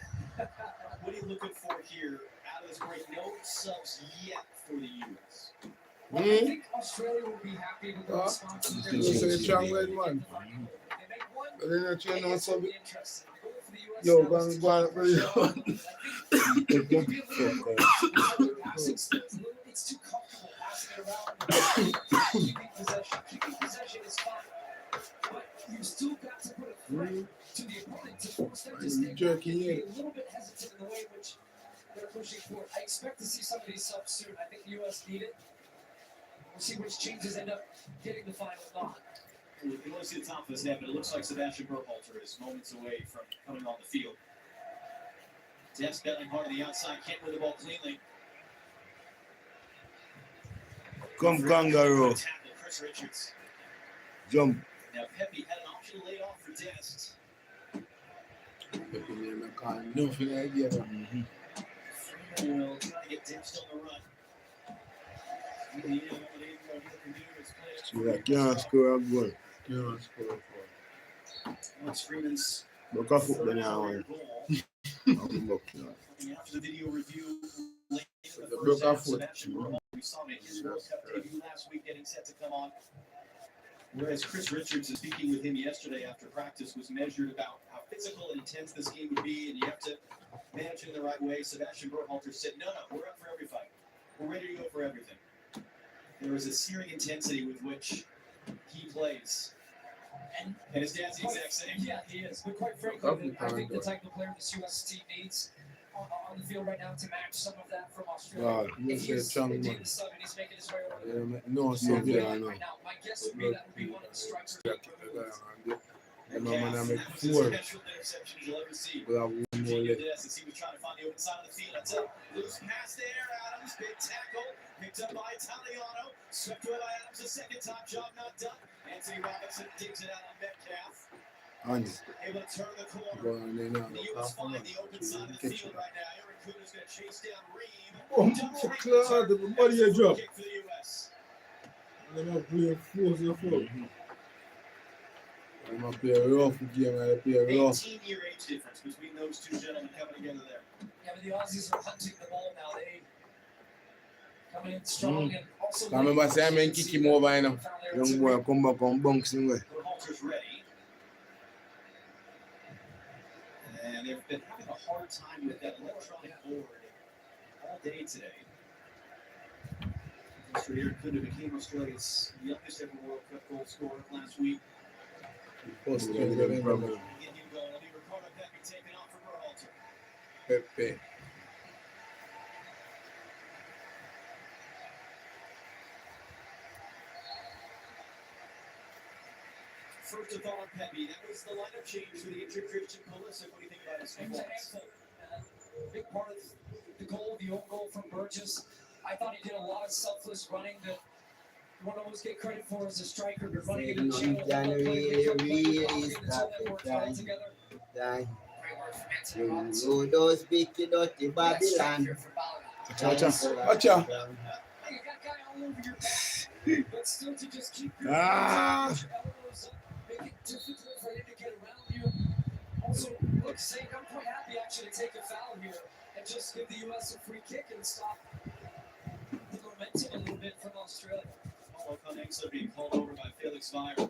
What are you looking for here out of this break? No subs yet for the U.S. Well, I think Australia will be happy with the response of their You say team. triangle, man. They make one. But then you change on something. Interesting. The goal for the US Yo, now go is and to go and put it on. passing skills. It's too comfortable passing it around. Keeping possession. Keeping possession is fine. But you still got to put a threat to the opponent to force them to stay back and be a little bit hesitant in the way in which they're pushing forward. I expect to see some of these subs soon. I think the US need it. We'll see which changes end up getting the final nod. We can only see the top of his head, but it looks like Sebastian Berhalter is moments away from coming on the field. Dest battling hard on the outside, can't win the ball cleanly. Come kangaroo. Tackle, Chris Richards. Jump. Now Pepe had an option laid off for Dest. Nothing idea. Freeman will try to get Dest on the run. So I can't score a goal. Can't score Once Freeman's Look at football now. I'm looking. after the video review late in the The first broke half, foot. Sebastian Berhalter, we saw him in his World Cup debut last week, getting set to come on. Whereas Chris Richards, in speaking with him yesterday after practice, was measured about how physical and intense this game would be, and you have to manage it in the right way. Sebastian Berhalter said, no, we're up for every fight. We're ready to go for everything. There is a searing intensity with which he plays. And his dad's the exact same. Yeah, he is. But quite frankly, I think the type of player this U.S. team needs on the field right now to match some of that from Australia. Wow, you If say he's strong, indeed man. the sub and he's making his way over there. No, so Right yeah, I know. now, my guess would be that would be one of the strikers. And my man, I make That was as four. special interception as you'll ever see. We have one more Virginia left. Dest as he was trying to find the open side of the field. That's a loose pass there. Adams, big tackle, picked up by Italiano. Swept away by Adams, the second time, job not done. Anthony Robinson digs it out on Metcalf. And Able to turn the corner. Go on, they now. The U.S. find the open side of the field right now. Eric Kuna's going to chase down Reem. oh, Double Claude, everybody a drop. kick for the U.S. They're not playing force of foot. I'm up here rough game, I play rough. 18-year age difference between those two gentlemen coming together there. Yeah, but the Aussies are hunting the ball now. They coming in strong and also. I remember saying I kick him over, you know. Young boy come back on bouncing way. Berhalter's ready. And they've been having a hard time with that electronic board all day today. Mr. Eric Kuna became Australia's youngest ever World Cup goal scorer last week. Post Get him going. It'll be Ricardo Pepe taking off for Berhalter. Pepe. First a thought on Pepe. That was the lineup change for the injured Christian Pulisic. What do you think about his He was a handful. Big part of the goal, the own goal from Burgess. I thought he did a lot of selfless running that won't always get credit for as a striker, but running You into know, channels. he can really stop it, together. Dan. Great work from Anthony Robinson. You those big dirty Babylon. Acha. Acha. You got guy all over your back, but still to just keep your Ah. elbows up, make it difficult for him to get around you. Also, look, Zane, I'm quite happy actually to take a foul here and just give the U.S. a free kick and stop the momentum a little bit from Australia. Ocon Engsler being called over by Felix Weyer.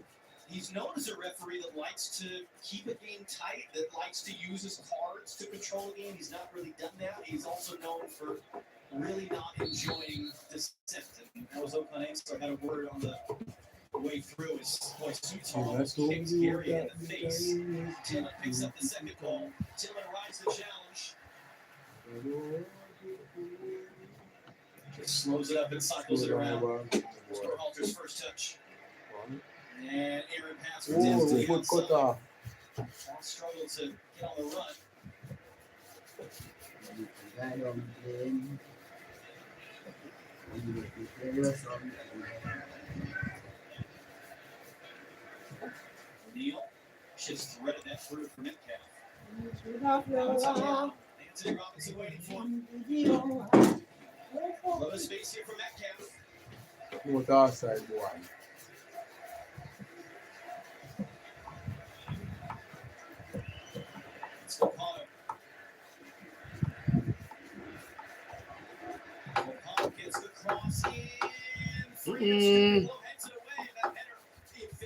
He's known as a referee that likes to keep a game tight, that likes to use his cards to control a game. He's not really done that. He's also known for really not enjoying dissent. And that was Ocon Engsler had a word on the way through. His boy Sutal kicks Gary in the face. Tillman picks up the second ball. Tillman rides the challenge. Just slows it up and cycles it around. Storhalter's first touch. And Aaron pass for Tim to the Good cut outside. off. Struggle to get on the run. Neal just threaded that through for Metcalf. Anthony Robinson waiting for him. Love a space here for Metcalf. What outside boy. It's O'Connor. O'Connor gets the cross in. Free heads it away. That header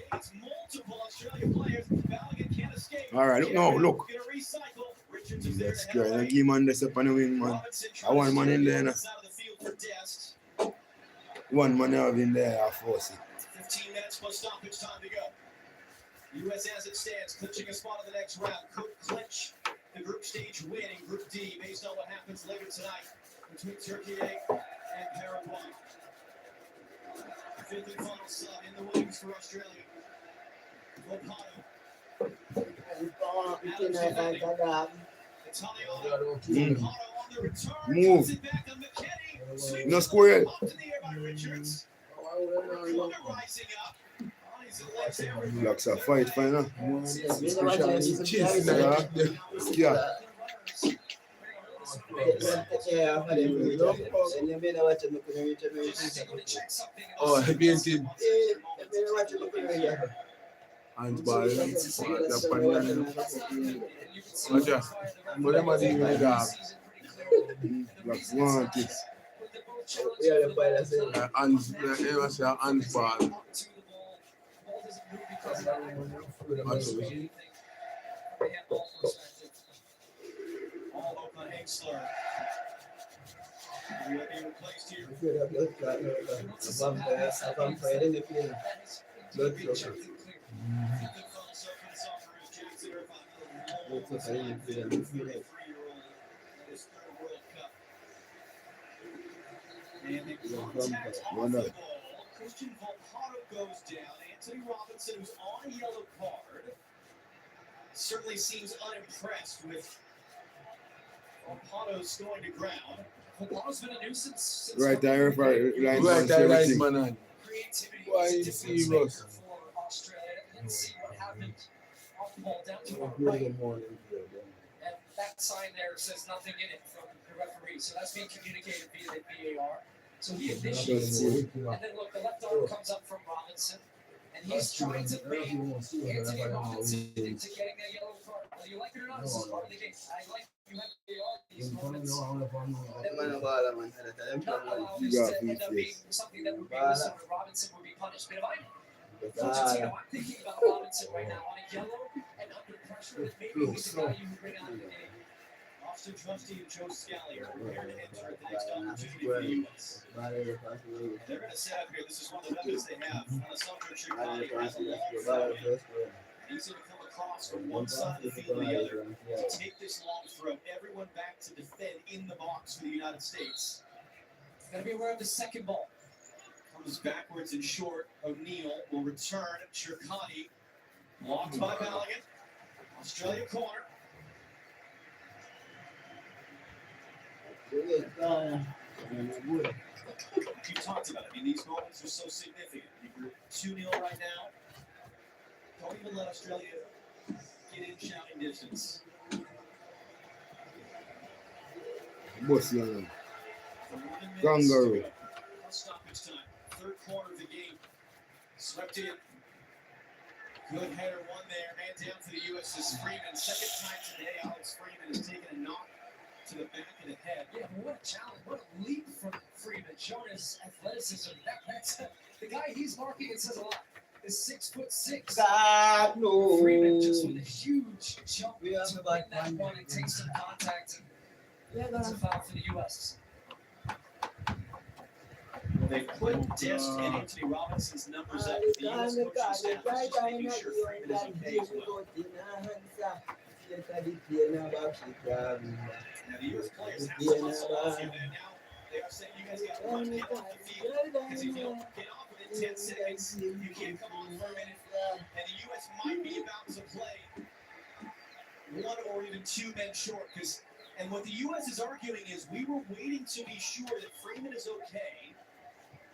evades multiple Australian players. Valiant can't escape. All right, no, look. Gonna recycle. Richards is there That's to good. head I away. give man this up on the wing, man. I want man in there now. Out of the field for Dest. One man have in there, I force it. 15 minutes plus stoppage time to go. U.S. as it stands, clinching a spot in the next round. Could clinch the group stage win in Group D based on what happens later tonight between Turkey and Paraguay. Fifth and final sub in the wings for Australia. Move. No score yet. Blocks a fight final. Yeah. Oh, against him. Handball. Acha. But them are the dog. Blocks want it. Handball. All Ocon Engsler. We are being replaced here. And they contact off the ball. Christian Volpato goes down. Anthony Robinson, who's on a yellow card, certainly seems unimpressed with Volpato's going to ground. Volpato's been a nuisance since Right there, right man. creativity Why was a you difference see maker us? for Australia. Let's see what happened off the ball down to our right. And that sign there says nothing in it from the referee. So that's being communicated via the VAR. So he initiates it. And then look, the left arm comes up from Robinson. And he's trying to bait Anthony Robinson into getting that yellow card. Whether you like it or not, this is part of the game. I like you have VAR in these moments. Not allow this to end up being something that would be listened to Robinson would be punished. But if I'm thinking about Robinson right now on a yellow and under pressure, that maybe he's the guy you would bring out in the game. Austin Trusty and Joe Scally are prepared to enter at the next opportunity for the U.S. They're going to set up here. This is one of the weapons they have. Alessandro Ciccone has a long throw. He's going to come across from one side of the field to the other to take this long throw. Everyone back to defend in the box for the United States. Got to be aware of the second ball. Comes backwards and short. O'Neal will return. Ciccone blocked by Valiant. Australia corner. You've talked about it. I mean, these moments are so significant. If you're 2-0 right now, don't even let Australia get in shouting distance. Boss, Kangaroo. Stoppage time. Third quarter of the game. Swept in. Good header, one there. Man down for the U.S. is Freeman. Second time today, Alex Freeman has taken a knock to the back of the head. Yeah, but what a challenge. What a leap from Freeman. Showing his athleticism. That's the guy he's marking, it says a lot. Is 6'6". God, no. Freeman just with a huge jump to win that one and take some contact. And that's a foul for the U.S. They put Dest and Anthony Robinson's numbers up. The U.S. coaching staff is just making sure Freeman is okay as well. Now the U.S. players have to hustle off here. Now they are saying you guys got to run, get off the field. Because if you don't get off within 10 seconds, you can't come on for a minute. And the U.S. might be about to play one or even two men short. And what the U.S. is arguing is we were waiting to be sure that Freeman is okay.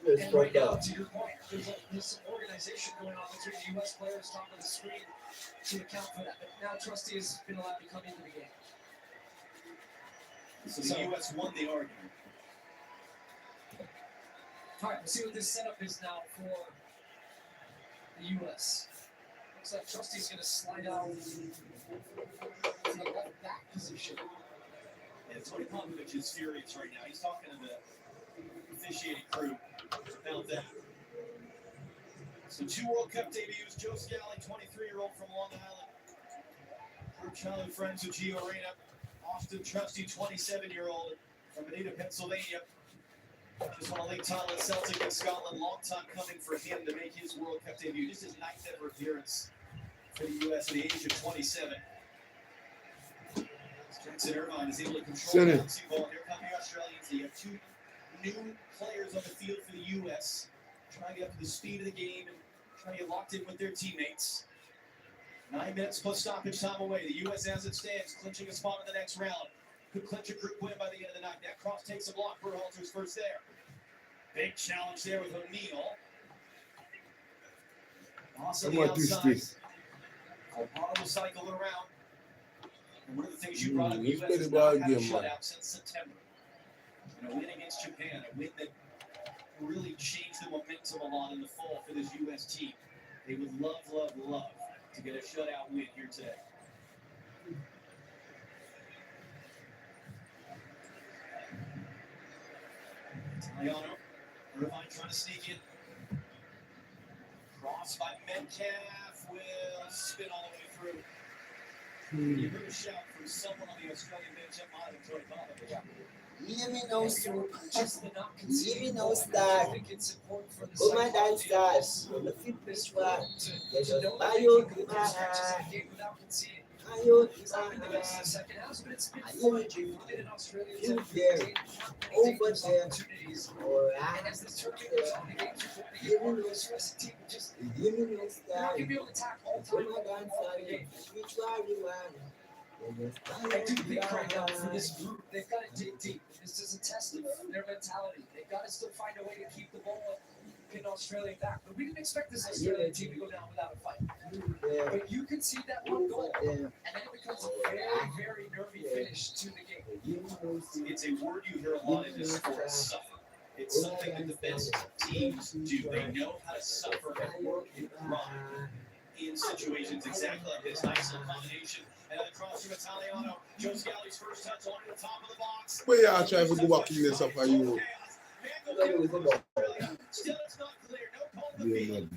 And right now, to your point, there's some organization going on between the U.S. players top of the screen to account for that. But now Trusty has been allowed to come into the game. So the U.S. won the argument. All right, we'll see what this setup is now for the U.S. Looks like Trusty's going to slide out to the left back position. Yeah, Tony Popovich is furious right now. He's talking to the officiating crew about that. So 2 World Cup debuts. Joe Scally, 23-year-old from Long Island. Group childhood friends with Gio Reyna. Austin Trusty, 27-year-old from Benita, Pennsylvania. Just won a league title at Celtic in Scotland. Long time coming for him to make his World Cup debut. This is his 9th ever appearance for the U.S. at the age of 27. Jackson Irvine is able to control the bouncing ball. Here come the Australians. They have 2 new players on the field for the U.S. trying to get up to the speed of the game and trying to get locked in with their teammates. 9 minutes plus stoppage time away. The U.S. as it stands, clinching a spot in the next round. Could clinch a group win by the end of the night. That cross takes a block. Berhalter's first there. Big challenge there with O'Neal. Also the outside. Alvaro will cycle around. And one of the things you brought up, the U.S. has not had a shutout since September. And a win against Japan, a win that really changed the momentum a lot in the fall for this U.S. team. They would love, love, love to get a shutout win here today. Italiano, Irvine trying to sneak in. Cross by Metcalf will spin all the way through. You heard a shout from someone on the Australian bench at mine, Tony Popovich. Hear me now, so Just the not hear me now, I star. think it's important for the Oh my God, stars. From the fitness one. There's a bio. without conceding. Bio. He's not been the best in the second half, but it's been I fun. am In Australia, you it's there. Over those there. opportunities. Alright. And as this tournament goes on, the games are going to Hear get me more. now. This rest of the team just Hear me now, they're star. not going to be able to attack all the Oh time. my God, all star. the game. Which one you want? I do think right now for this group, they've got to dig deep. This is a test of their mentality. They've got to still find a way to keep the ball in Australia back. But we didn't expect this Australian team to go down without a fight. But you can see that one goal, and then it becomes a very, very nervy finish to the game. It's a word you hear a lot in this sport, suffer. It's something that the best teams do. They know how to suffer and work and grind in situations exactly like this. Nice little combination. Another cross from Italiano. Joe Scally's first touch on the top of the box. But yeah, I try to go back in this up for you. Still, it's not clear. No call to the field.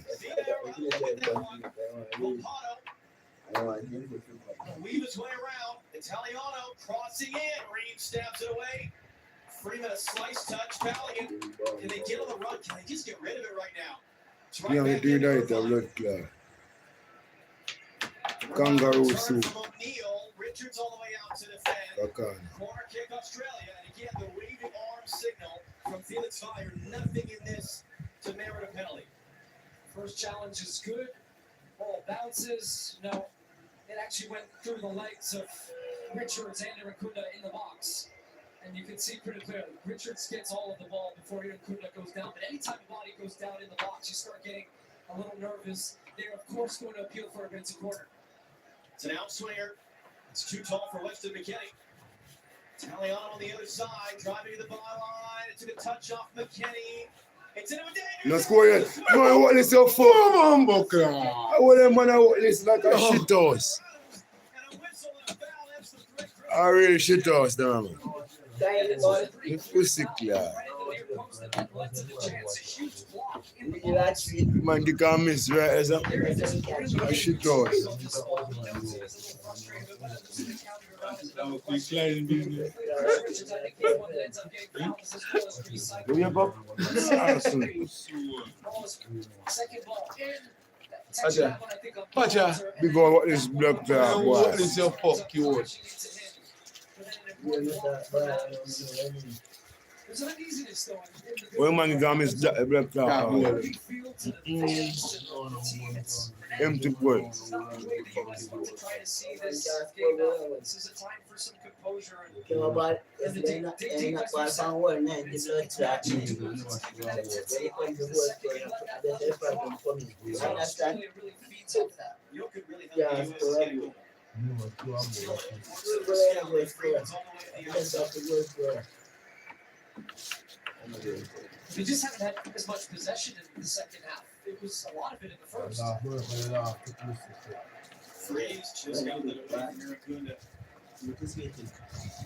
Weave his way around. Italiano crossing in. Reed stabs it away. Freeman a slice touch. Pelican. Can they get on the run? Can they just get rid of it right now? It's right Yeah, we back do into that, blood clot. Kangaroo soup. O'Neal. Richards all the way out to defend. Okay. Corner kick Australia. And again, the waving arm signal from Felix Fire. Nothing in this to merit a penalty. First challenge is good. Ball bounces. No, it actually went through the legs of Richards and Irakunda in the box. And you can see pretty clearly, Richards gets all of the ball before Aaron Kudla goes down. But anytime a body goes down in the box, you start getting a little nervous. They're, of course, going to appeal for a Vincent corner. It's an outswinger. It's too tall for Weston McKennie. Taliano on the other side, driving to the byline. It took a touch off McKennie. It's into a danger. No score yet. Man, what is your fuck? Come on, Buckler. I want them man, what is like a shit house. I really shit house, damn man. You pussy clear. Man, you can't miss, right? As a shit house. Do you pop? Pacha. Because what is block there, boy? What is your fuck you? When man got miss block there. Empty goal. This is a time for some composure. We just haven't had as much possession in the second half. It was a lot of it in the first. Freeze just got the Miracunda.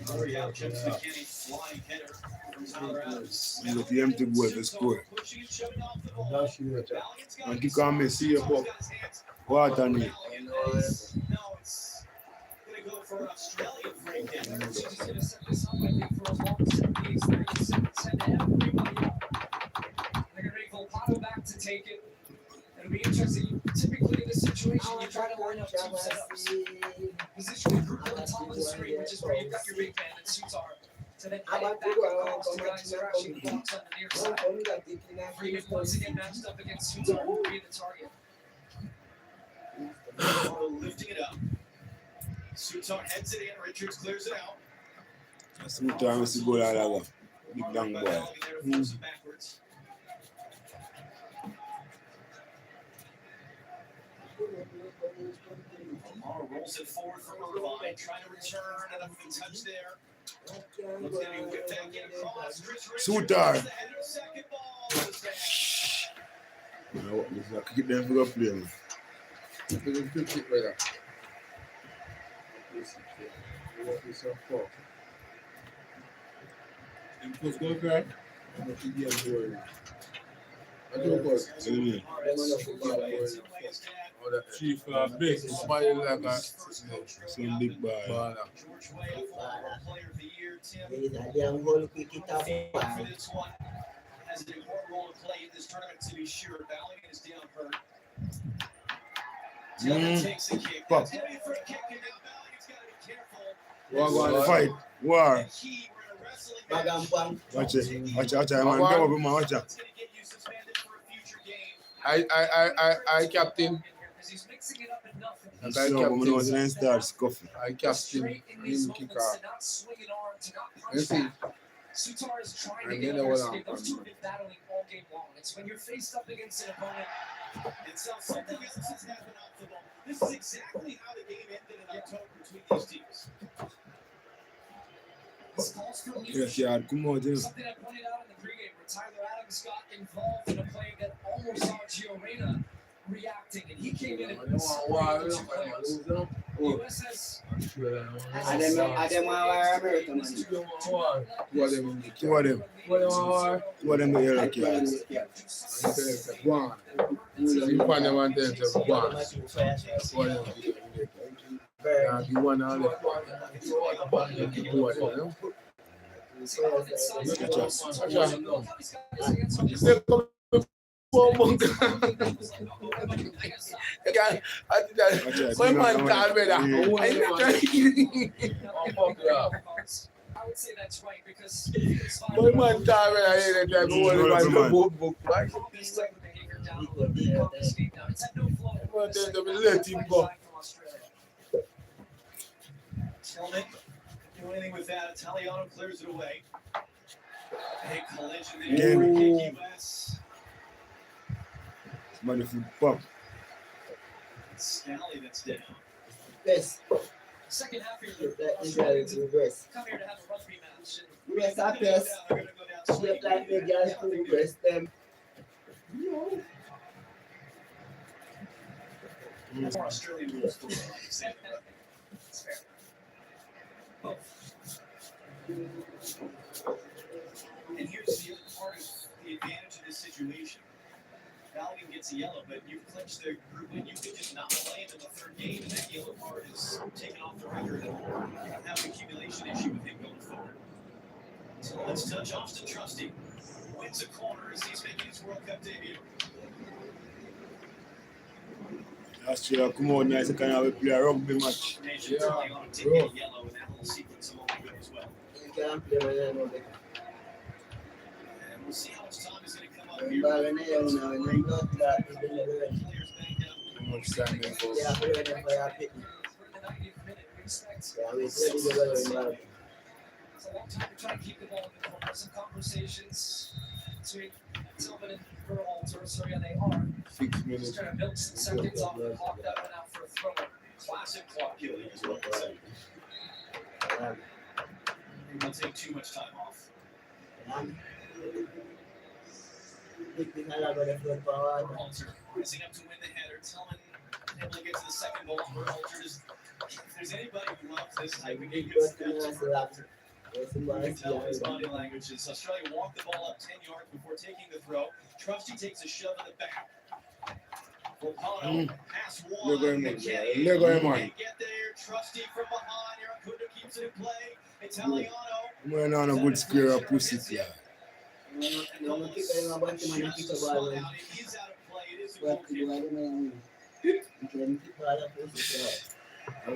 Hurry out, James McKennie, flying header from Tyler Adams. You got the empty goal to score. And you can't miss. See your pop. What on you? No, it's going to go for an Australian free kick. She's just going to set this up, I think, for a long 7 to everybody up. They're going to bring Volpato back to take it. It'll be interesting. Typically, in this situation, you try to line up two setups. Position the group on the top of the screen, which is where you've got your big man and Sutar. To then play it back across to guys who are actually blocks on the near side. Freeman once again matched up against Sutar, who will be the target. Lifting it up. Sutar heads it in. Richards clears it out. Sutar is the goal out of big young boy. Lamar rolls it forward for Irvine, trying to return, and a touch there. Looks to be whipped back in across. Sutar. You know what? I could get them for the play, man. Chief big, smiling like a some big boy. George Way, former player of the year, Tim. For this one, has an important role to play in this tournament to be sure. Valiant is down hurt. Taylor takes a kick. Pop. That's heavy for a kick, and now Valiant's got to be careful. Fight. War. And he, we're in a wrestling match. Watch it. Watch it, man. Come up, man. Watch it. It's going to get you suspended for a future game. I captain. He's mixing it up enough. And So, when I was in start scuffing. I captain him kick off. You see, Sutar is trying and to then get I will escape. Those two have been battling all game long. It's when you're faced up against an opponent. It's something else has happened off the ball. This is exactly how the game ended in October between these teams. This calls for Yes, leadership. yeah, come on, Jim. Something I pointed out in the pregame where Tyler Adams got involved in a play that almost saw Gio Reyna reacting, and he came in and separated the two players. USS. Two of them the yellow cards. one. You find them one there, just one. You want all the I would say that's right because this type of behavior down this game down. It's at no flow. let him go. Tillman do anything with that. Italiano clears it away. Big collision there for Kick US. Somebody from pop. Scally that's down. Yes. Second half here, Australians come here to have a rugby match. Yes, I guess. Shape like the girls who breast them. That's our Australian rules. It's fair. Oh. And here's the other part of the advantage of this situation. Balogun gets a yellow, but you've clinched the group and you could just not play him in the third game, and that yellow card is taken off the record and have an accumulation issue with him going forward. So let's touch Austin Trusty. Wins a corner as he's making his World Cup debut. Australia come out nice and kind of play a rugby match. Taking a yellow in that little sequence along the way as well. You can't play with them. And we'll see how much time is going to come up here. It's a long time to try to keep the ball in the corner. Some conversations between Tillman and Berhalter. So yeah, they are. 6 minutes. Just trying to milk some seconds off the clock that went out for a throw. Classic clock killing is what they say. Don't take too much time off. Berhalter rising up to win the header. Tillman able to get to the second ball. Berhalter is. If there's anybody who loves this type of game, it's you can tell his body language is Australia walked the ball up 10 yards before taking the throw. Trusty takes a shove in the back. Volcano pass one. McKenny can't get there. Trusty from behind. Irakundo keeps it in play. Italiano. We're on a good square of pussy. He's out of play. It is a goal kick.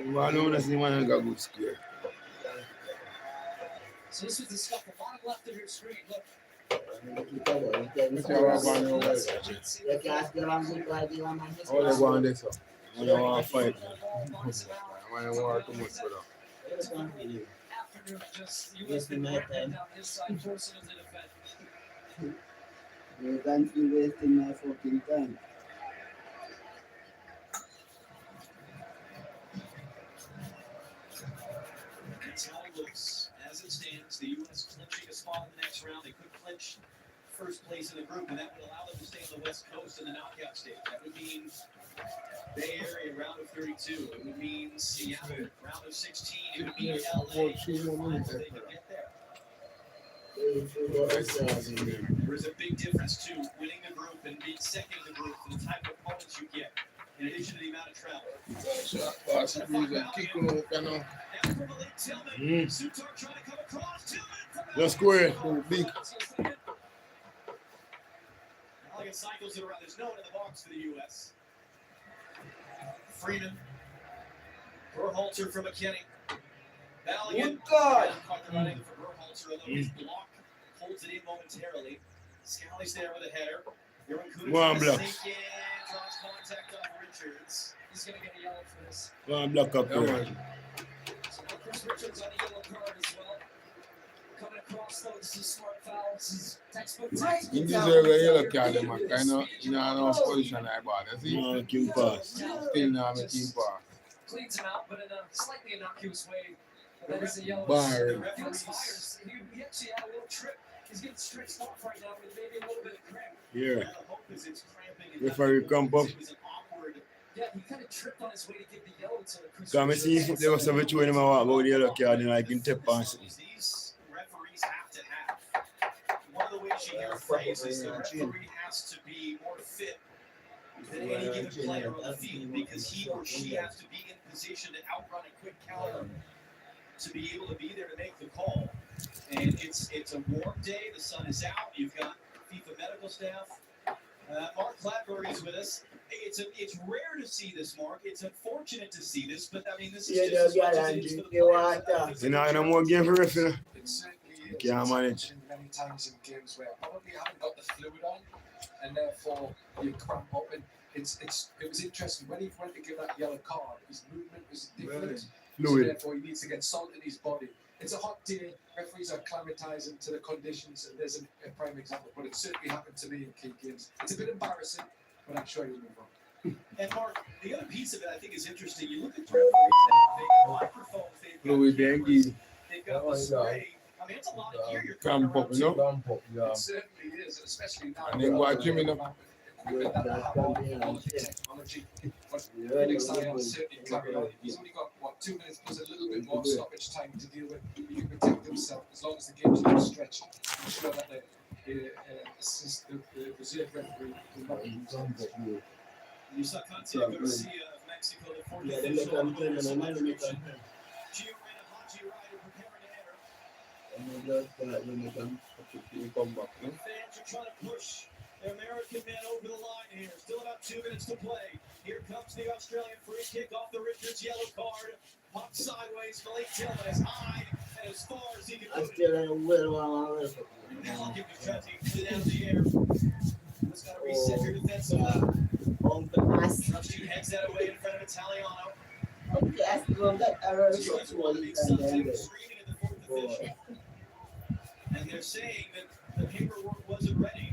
I know that's the one that got good square. So this was the scuffle. Bottom left of your screen. Look. All they want this up. I don't want to fight. I don't want too much for that. Afternoon, just US been right down his side, forcing him to defend. You can't be wasting my fucking time. That's how it looks. As it stands, the U.S. clinching a spot in the next round. They could clinch first place in the group, and that would allow them to stay on the West Coast in the knockout stage. That would mean Bay Area round of 32. It would mean Seattle round of 16. It would mean LA. They could get there. There is a big difference too, winning the group and being second in the group for the type of opponents you get, in addition to the amount of travel. Sutar trying to come across. Tillman. Let's go ahead. Big. Balogun cycles it around. There's no one in the box for the U.S. Freeman. Berhalter for McKenny. Balogun. Caught the running for Berhalter, although his block holds it in momentarily. Scally's there with a header. One block. Draws contact off Richards. He's going to get a yellow for this. One block up there. So Chris Richards on a yellow card as well. Coming across though, this is smart foul. This is textbook. You deserve a yellow card, man. Kind of, you know, position I bought. See? No, King pass. Still now, I'm a King pass. Cleans him out, but in a slightly innocuous way. And then it's a yellow. Bar. The ref expires. He actually had a little trip. He's getting straight off right now with maybe a little bit of cramp. Yeah. The hope is it's cramping. Referee come up. It was an awkward. Yeah, he kind of tripped on his way to give the yellow to the Chris. Come and see if there was a which one about the yellow card and I can tap on it. These referees have to have. One of the ways you hear a phrase is the referee has to be more fit than any given player on the field because he or she has to be in position to outrun a quick counter to be able to be there to make the call. And it's a warm day. The sun is out. You've got FIFA medical staff. Mark Clatbury is with us. It's rare to see this, Mark. It's unfortunate to see this, but I mean, this is just as much as it is for the players. You know, no more game for referee. It certainly You can't manage. Many times in games where I probably haven't got the fluid on, and therefore you cramp up. And it was interesting when he went to give that yellow card. His movement was different. Fluid. So therefore, he needs to get salt in his body. it's a hot day. Referees are acclimatizing to the conditions, and there's a prime example. But it certainly happened to me in key games. It's a bit embarrassing, but I'm sure you'll move on. And Mark, the other piece of it I think is interesting. You look at referees now, they have microphones, Louis Bengi. they've got the spray. I mean, it's a lot of gear you're Cramp coming up, around you know? to. Cramp up, yeah. It certainly is, especially now. And then watch him in the Equipment that have all the technology. But Felix Lyon certainly carried on. He's only got, 2 minutes plus a little bit more stoppage time to deal with. He can protect himself as long as the game's not stretched. I'm sure that the reserve referee will not use it. You saw Conte Garcia of Mexico, the fourth official on the celebration. Giovanna Haji Ryder preparing to enter. Fans are trying to push the American man over the line here. Still about 2 minutes to play. Here comes the Australian free kick off the Richards yellow card. Pop sideways, Malik Tillman is high and as far as he can put it. Now looking to try to get it out of the air. Just got to reset your defensive level. Trusty heads that away in front of Italiano. Jones wanting something screaming at the fourth official. And they're saying that the paperwork wasn't ready.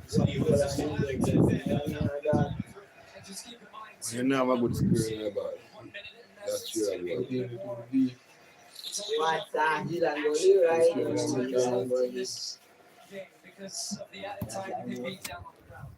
So the U.S. is still having to defend. And just keep in mind, You never good screen about it. 1 minute and That's it's true. gonna be a Yeah. bit more. It's only this game because of the added time to be beat down on the ground.